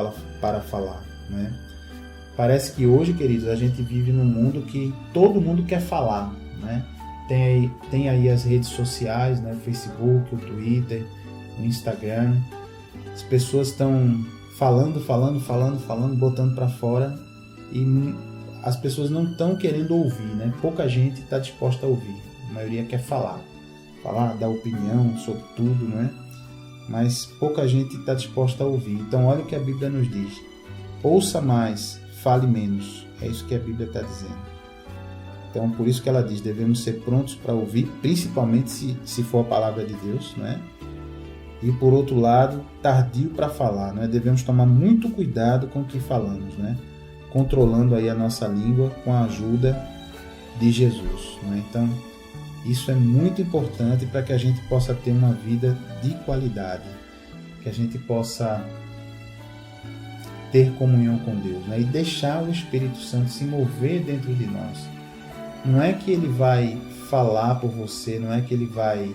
para falar, né? Parece que hoje, queridos, a gente vive num mundo que todo mundo quer falar, né? Tem aí as redes sociais, né? O Facebook, o Twitter, o Instagram. As pessoas estão falando, botando para fora e as pessoas não estão querendo ouvir, né? Pouca gente está disposta a ouvir. A maioria quer falar, dar opinião sobre tudo, né? Mas pouca gente está disposta a ouvir. Então, olha o que a Bíblia nos diz. Ouça mais, fale menos. É isso que a Bíblia está dizendo. Então, por isso que ela diz, devemos ser prontos para ouvir, principalmente se for a palavra de Deus, né? E, por outro lado, tardio para falar, né? Devemos tomar muito cuidado com o que falamos, né? Controlando aí a nossa língua com a ajuda de Jesus, né? Então, isso é muito importante para que a gente possa ter uma vida de qualidade, que a gente possa ter comunhão com Deus, né? E deixar o Espírito Santo se mover dentro de nós. Não é que ele vai falar por você, não é que ele vai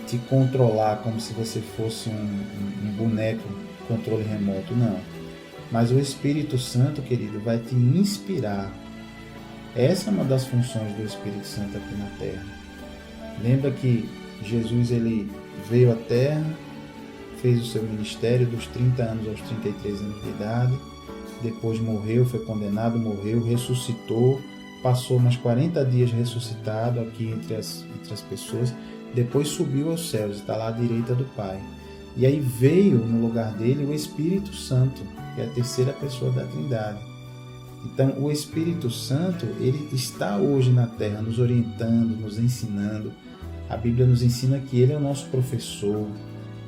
te controlar como se você fosse um boneco, controle remoto, não. Mas o Espírito Santo, querido, vai te inspirar. Essa é uma das funções do Espírito Santo aqui na Terra. Lembra que Jesus ele veio à Terra, fez o seu ministério dos 30 anos aos 33 anos de idade, depois morreu, foi condenado, morreu, ressuscitou, passou mais 40 dias ressuscitado aqui entre as pessoas, depois subiu aos céus, está lá à direita do Pai. E aí veio no lugar dele o Espírito Santo, que é a terceira pessoa da Trindade. Então, o Espírito Santo, ele está hoje na Terra, nos orientando, nos ensinando. A Bíblia nos ensina que ele é o nosso professor.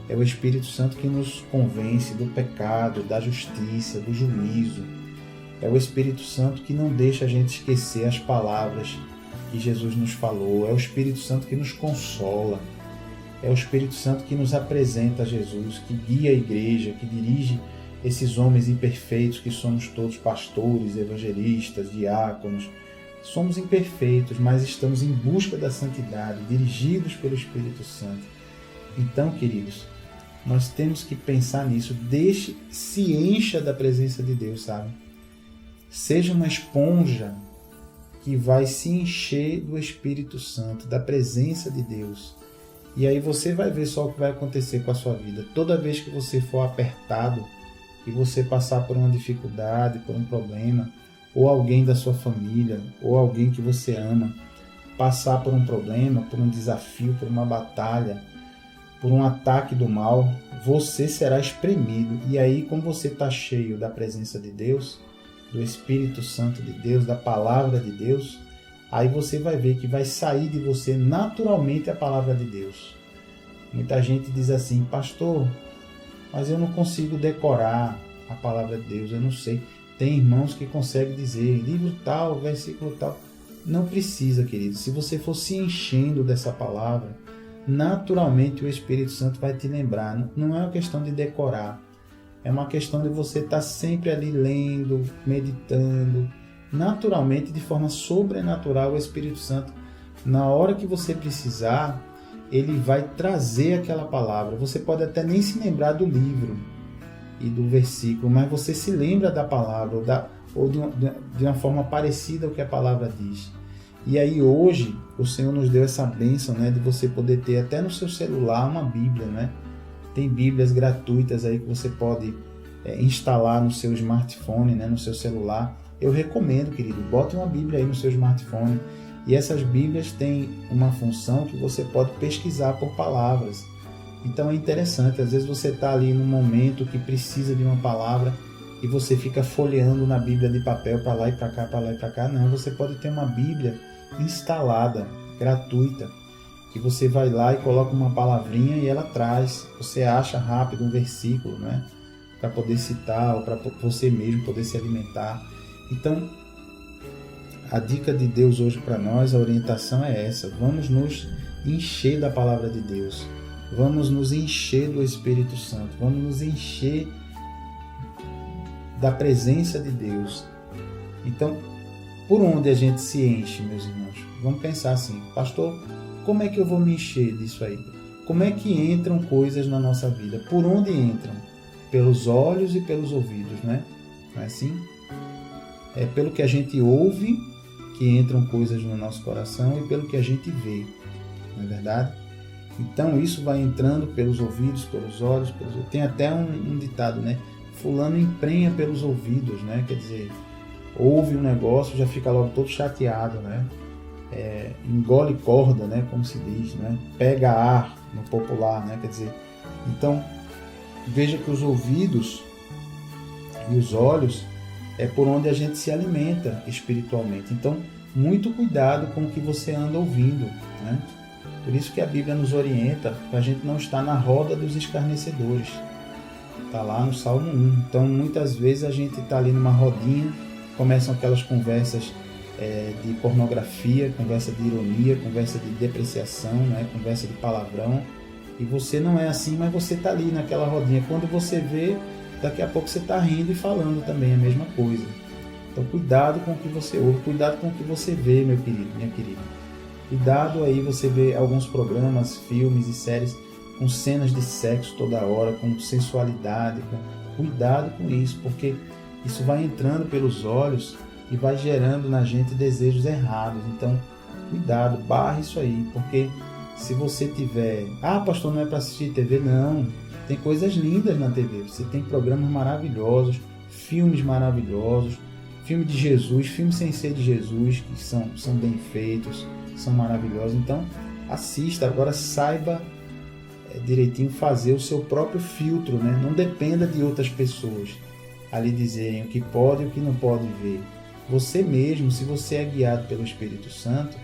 É o Espírito Santo que nos convence do pecado, da justiça, do juízo. É o Espírito Santo que não deixa a gente esquecer as palavras que Jesus nos falou. É o Espírito Santo que nos consola. É o Espírito Santo que nos apresenta a Jesus, que guia a igreja, que dirige esses homens imperfeitos que somos todos pastores, evangelistas, diáconos. Somos imperfeitos, mas estamos em busca da santidade, dirigidos pelo Espírito Santo. Então, queridos, nós temos que pensar nisso. Se encha da presença de Deus, sabe? Seja uma esponja que vai se encher do Espírito Santo, da presença de Deus. E aí você vai ver só o que vai acontecer com a sua vida. Toda vez que você for apertado e você passar por uma dificuldade, por um problema, ou alguém da sua família, ou alguém que você ama, passar por um problema, por um desafio, por uma batalha, por um ataque do mal, você será espremido. E aí, como você está cheio da presença de Deus, do Espírito Santo de Deus, da Palavra de Deus, aí você vai ver que vai sair de você naturalmente a palavra de Deus. Muita gente diz assim: pastor, mas eu não consigo decorar a palavra de Deus, eu não sei. Tem irmãos que conseguem dizer livro tal, versículo tal. Não precisa, querido. Se você for se enchendo dessa palavra, naturalmente o Espírito Santo vai te lembrar. Não é uma questão de decorar, é uma questão de você estar sempre ali lendo, meditando. Naturalmente, de forma sobrenatural, o Espírito Santo, na hora que você precisar, ele vai trazer aquela palavra. Você pode até nem se lembrar do livro e do versículo, mas você se lembra da palavra, ou de uma forma parecida ao que a palavra diz. E aí hoje o Senhor nos deu essa bênção, né, de você poder ter até no seu celular uma Bíblia, né? Tem Bíblias gratuitas aí que você pode instalar no seu smartphone, né, no seu celular. Eu recomendo, querido, bote uma Bíblia aí no seu smartphone. E essas Bíblias têm uma função que você pode pesquisar por palavras. Então é interessante, às vezes você está ali num momento que precisa de uma palavra e você fica folheando na Bíblia de papel para lá e para cá, para lá e para cá. Não, você pode ter uma Bíblia instalada, gratuita, que você vai lá e coloca uma palavrinha e ela traz. Você acha rápido um versículo, né, para poder citar ou para você mesmo poder se alimentar. Então, a dica de Deus hoje para nós, a orientação é essa: vamos nos encher da palavra de Deus, vamos nos encher do Espírito Santo, vamos nos encher da presença de Deus. Então, por onde a gente se enche, meus irmãos? Vamos pensar assim: pastor, como é que eu vou me encher disso aí? Como é que entram coisas na nossa vida? Por onde entram? Pelos olhos e pelos ouvidos, né? Não é assim? É pelo que a gente ouve que entram coisas no nosso coração e pelo que a gente vê, não é verdade? Então isso vai entrando pelos ouvidos, pelos olhos, tem até um ditado, né? Fulano emprenha pelos ouvidos, né? Quer dizer, ouve um negócio, já fica logo todo chateado, né? Engole corda, né? Como se diz, né? Pega ar no popular, né? Quer dizer, então veja que os ouvidos e os olhos é por onde a gente se alimenta espiritualmente. Então, muito cuidado com o que você anda ouvindo, né? Por isso que a Bíblia nos orienta para a gente não estar na roda dos escarnecedores. Está lá no Salmo 1. Então, muitas vezes a gente está ali numa rodinha, começam aquelas conversas de pornografia, conversa de ironia, conversa de depreciação, né? Conversa de palavrão. E você não é assim, mas você está ali naquela rodinha. Quando você vê, daqui a pouco você está rindo e falando também a mesma coisa. Então cuidado com o que você ouve, cuidado com o que você vê, meu querido, minha querida. Cuidado aí, você vê alguns programas, filmes e séries com cenas de sexo toda hora, com sensualidade. Cuidado com isso, porque isso vai entrando pelos olhos e vai gerando na gente desejos errados. Então cuidado, barre isso aí, porque se você tiver... Ah, pastor, não é para assistir TV? Não. Tem coisas lindas na TV. Você tem programas maravilhosos, filmes maravilhosos, filme de Jesus, filme sem ser de Jesus, que são bem feitos, são maravilhosos. Então, assista. Agora, saiba direitinho fazer o seu próprio filtro, né? Não dependa de outras pessoas ali dizerem o que pode e o que não pode ver. Você mesmo, se você é guiado pelo Espírito Santo,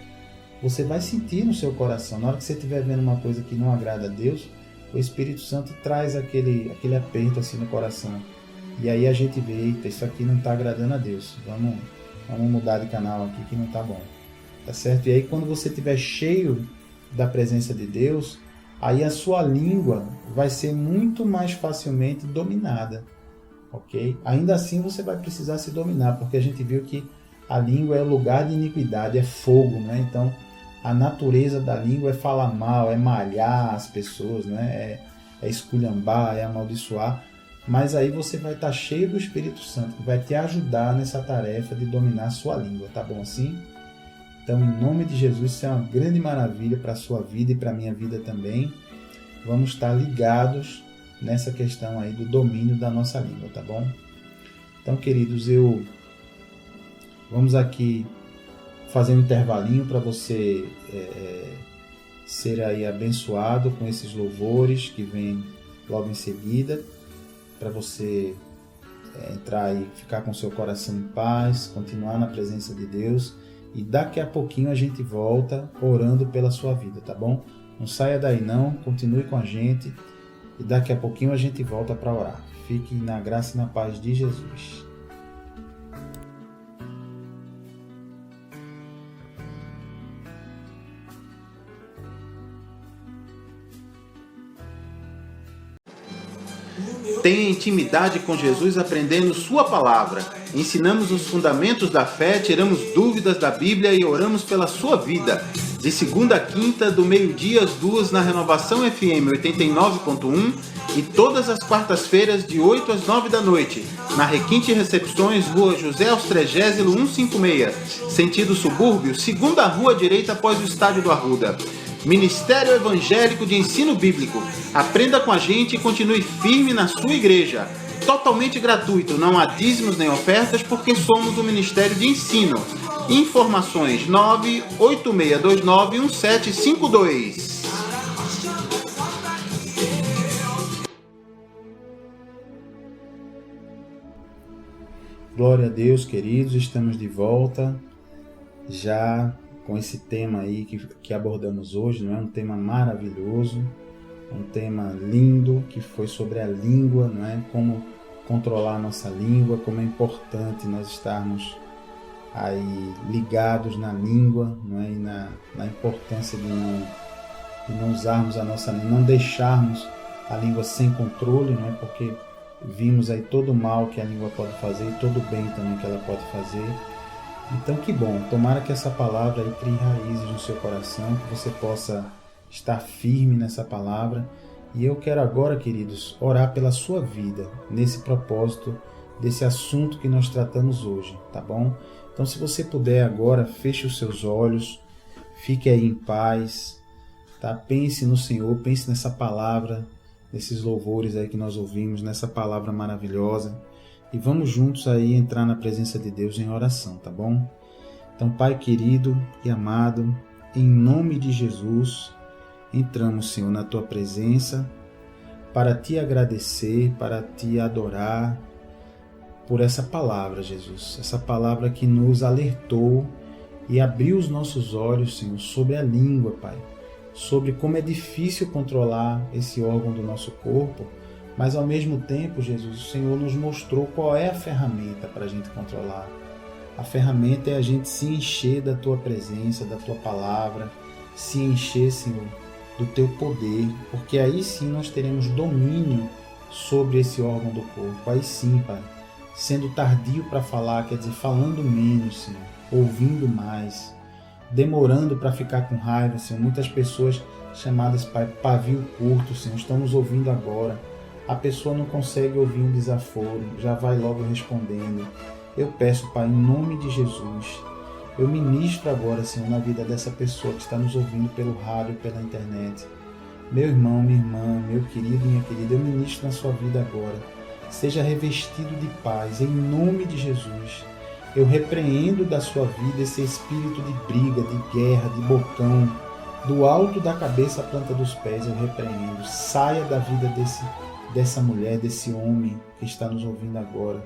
você vai sentir no seu coração. Na hora que você estiver vendo uma coisa que não agrada a Deus, o Espírito Santo traz aquele aperto assim no coração. E aí a gente vê: eita, isso aqui não está agradando a Deus. Vamos mudar de canal aqui que não está bom. Tá certo? E aí quando você estiver cheio da presença de Deus, aí a sua língua vai ser muito mais facilmente dominada. Ok? Ainda assim você vai precisar se dominar, porque a gente viu que a língua é lugar de iniquidade, é fogo, né? Então, a natureza da língua é falar mal, é malhar as pessoas, né? É esculhambar, é amaldiçoar. Mas aí você vai estar cheio do Espírito Santo, que vai te ajudar nessa tarefa de dominar a sua língua, tá bom assim? Então, em nome de Jesus, isso é uma grande maravilha para a sua vida e para a minha vida também. Vamos estar ligados nessa questão aí do domínio da nossa língua, tá bom? Então, queridos, vamos aqui fazer um intervalinho para você ser aí abençoado com esses louvores que vêm logo em seguida, para você entrar e ficar com seu coração em paz, continuar na presença de Deus e daqui a pouquinho a gente volta orando pela sua vida, tá bom? Não saia daí não, continue com a gente e daqui a pouquinho a gente volta para orar. Fique na graça e na paz de Jesus. Tenha intimidade com Jesus aprendendo sua palavra. Ensinamos os fundamentos da fé, tiramos dúvidas da Bíblia e oramos pela sua vida. De segunda a quinta, do meio-dia às 2 na Renovação FM 89.1 e todas as quartas-feiras de 8 às 9 da noite, na Requinte Recepções, Rua José Austrégésilo 156, sentido subúrbio, segunda rua direita após o Estádio do Arruda. Ministério Evangélico de Ensino Bíblico. Aprenda com a gente e continue firme na sua igreja. Totalmente gratuito, não há dízimos nem ofertas porque somos um ministério de ensino. Informações 986291752. Glória a Deus, queridos, estamos de volta já com esse tema aí que abordamos hoje, não é? Um tema maravilhoso, um tema lindo, que foi sobre a língua, não é? Como controlar a nossa língua, como é importante nós estarmos aí ligados na língua, não é? E na importância de não usarmos a nossa língua, não deixarmos a língua sem controle, não é? Porque vimos aí todo o mal que a língua pode fazer e todo o bem também que ela pode fazer. Então que bom, tomara que essa palavra aí crie raízes no seu coração, que você possa estar firme nessa palavra. E eu quero agora, queridos, orar pela sua vida, nesse propósito, desse assunto que nós tratamos hoje, tá bom? Então se você puder agora, feche os seus olhos, fique aí em paz, tá? Pense no Senhor, pense nessa palavra, nesses louvores aí que nós ouvimos, nessa palavra maravilhosa. E vamos juntos aí entrar na presença de Deus em oração, tá bom? Então, Pai querido e amado, em nome de Jesus, entramos, Senhor, na Tua presença para Te agradecer, para Te adorar por essa palavra, Jesus. Essa palavra que nos alertou e abriu os nossos olhos, Senhor, sobre a língua, Pai. Sobre como é difícil controlar esse órgão do nosso corpo, mas ao mesmo tempo, Jesus, o Senhor nos mostrou qual é a ferramenta para a gente controlar. A ferramenta é a gente se encher da Tua presença, da Tua palavra, se encher, Senhor, do Teu poder, porque aí sim nós teremos domínio sobre esse órgão do corpo. Aí sim, Pai, sendo tardio para falar, quer dizer, falando menos, Senhor, ouvindo mais, demorando para ficar com raiva, Senhor. Muitas pessoas chamadas, Pai, pavio curto, Senhor, estão nos ouvindo agora. A pessoa não consegue ouvir um desaforo, já vai logo respondendo. Eu peço, Pai, em nome de Jesus, eu ministro agora, Senhor, na vida dessa pessoa que está nos ouvindo pelo rádio, pela internet. Meu irmão, minha irmã, meu querido, minha querida, eu ministro na sua vida agora. Seja revestido de paz, em nome de Jesus. Eu repreendo da sua vida esse espírito de briga, de guerra, de bocão, do alto da cabeça à planta dos pés, eu repreendo. Saia da vida dessa mulher, desse homem que está nos ouvindo agora.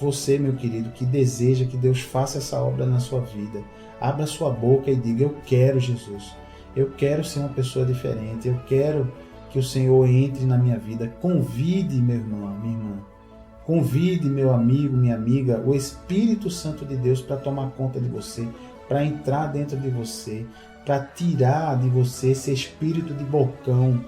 Você, meu querido, que deseja que Deus faça essa obra na sua vida, abra sua boca e diga: eu quero, Jesus. Eu quero ser uma pessoa diferente. Eu quero que o Senhor entre na minha vida. Convide, meu irmão, minha irmã. Convide, meu amigo, minha amiga, o Espírito Santo de Deus para tomar conta de você, para entrar dentro de você, para tirar de você esse espírito de bocão,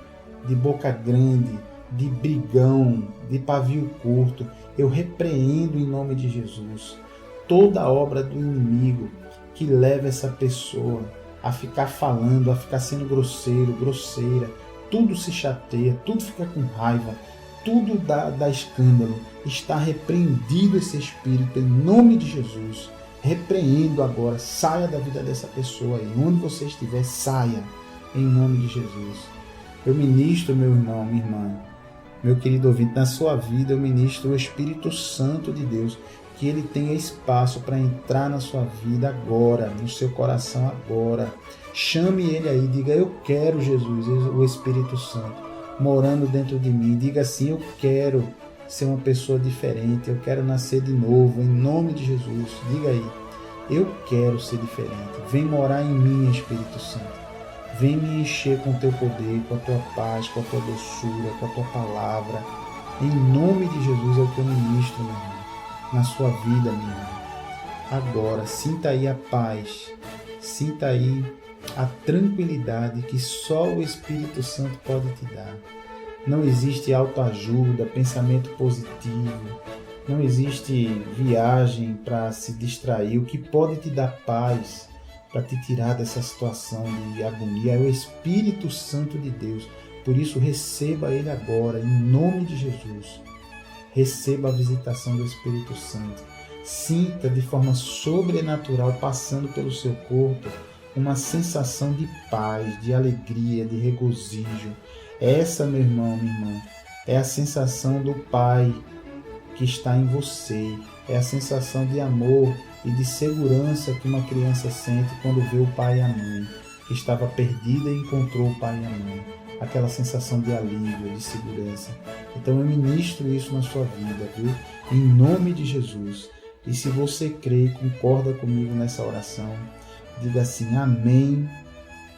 de boca grande, de brigão, de pavio curto. Eu repreendo em nome de Jesus toda obra do inimigo que leva essa pessoa a ficar falando, a ficar sendo grosseiro, grosseira. Tudo se chateia, tudo fica com raiva, tudo dá escândalo. Está repreendido esse espírito em nome de Jesus. Repreendo agora, saia da vida dessa pessoa aí. Onde você estiver, saia em nome de Jesus. Eu ministro, meu irmão, minha irmã, meu querido ouvinte, na sua vida eu ministro o Espírito Santo de Deus, que ele tenha espaço para entrar na sua vida agora, no seu coração agora. Chame ele aí, diga: eu quero, Jesus, o Espírito Santo morando dentro de mim. Diga assim: eu quero ser uma pessoa diferente, eu quero nascer de novo, em nome de Jesus. Diga aí. Eu quero ser diferente. Vem morar em mim, Espírito Santo. Vem me encher com o teu poder, com a tua paz, com a tua doçura, com a tua palavra. Em nome de Jesus é o que eu ministro, meu irmão, na sua vida, minha irmã. Agora, sinta aí a paz, sinta aí a tranquilidade que só o Espírito Santo pode te dar. Não existe autoajuda, pensamento positivo, não existe viagem para se distrair. O que pode te dar paz para te tirar dessa situação de agonia é o Espírito Santo de Deus. Por isso, receba Ele agora, em nome de Jesus. Receba a visitação do Espírito Santo. Sinta de forma sobrenatural, passando pelo seu corpo, uma sensação de paz, de alegria, de regozijo. Essa, meu irmão, minha irmã, é a sensação do Pai que está em você. É a sensação de amor e de segurança que uma criança sente quando vê o pai e a mãe, que estava perdida e encontrou o pai e a mãe. Aquela sensação de alívio, de segurança. Então eu ministro isso na sua vida, viu? Em nome de Jesus. E se você crê e concorda comigo nessa oração, diga assim, amém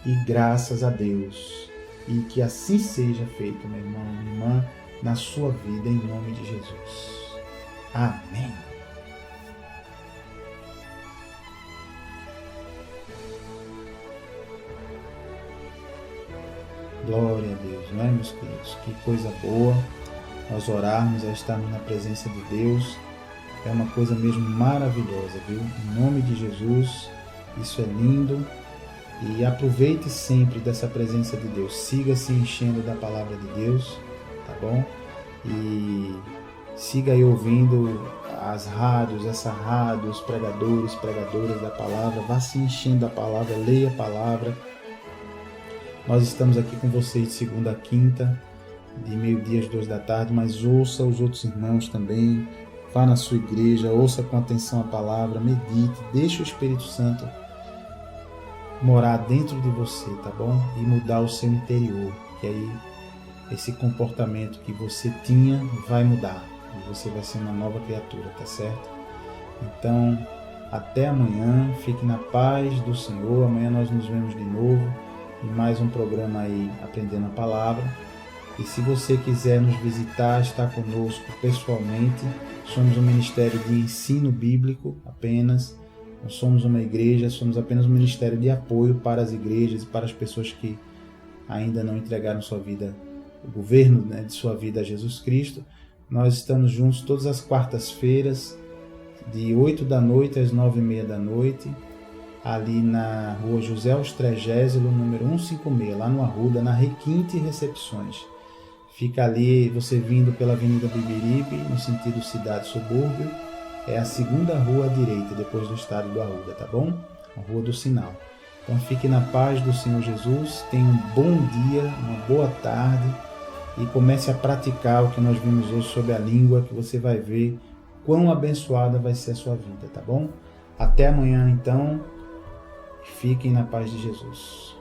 e graças a Deus. E que assim seja feito, meu irmão, minha irmã, na sua vida, em nome de Jesus. Amém. Glória a Deus, não é, meus queridos? Que coisa boa nós orarmos, estarmos na presença de Deus. É uma coisa mesmo maravilhosa, viu? Em nome de Jesus, isso é lindo. E aproveite sempre dessa presença de Deus. Siga se enchendo da palavra de Deus, tá bom? E siga aí ouvindo as rádios, os pregadores, pregadoras da palavra. Vá se enchendo da palavra, leia a palavra. Nós estamos aqui com vocês de segunda a quinta, de meio-dia às 2 da tarde, mas ouça os outros irmãos também. Vá na sua igreja, ouça com atenção a palavra, medite, deixe o Espírito Santo morar dentro de você, tá bom? E mudar o seu interior, que aí esse comportamento que você tinha vai mudar e você vai ser uma nova criatura, tá certo? Então, até amanhã, fique na paz do Senhor. Amanhã nós nos vemos de novo em mais um programa aí, Aprendendo a Palavra. E se você quiser nos visitar, estar conosco pessoalmente, somos um ministério de ensino bíblico apenas, não somos uma igreja, somos apenas um ministério de apoio para as igrejas e para as pessoas que ainda não entregaram sua vida, o governo, né, de sua vida a Jesus Cristo. Nós estamos juntos todas as quartas-feiras, de 8 da noite às 9h30 da noite, ali na rua José Austrégésilo, número 156, lá no Arruda, na Requinte Recepções. Fica ali, você vindo pela Avenida Bibiribe, no sentido cidade-subúrbio, é a segunda rua à direita, depois do estádio do Arruda, tá bom? A Rua do Sinal. Então fique na paz do Senhor Jesus, tenha um bom dia, uma boa tarde e comece a praticar o que nós vimos hoje sobre a língua, que você vai ver quão abençoada vai ser a sua vida, tá bom? Até amanhã, então. Fiquem na paz de Jesus.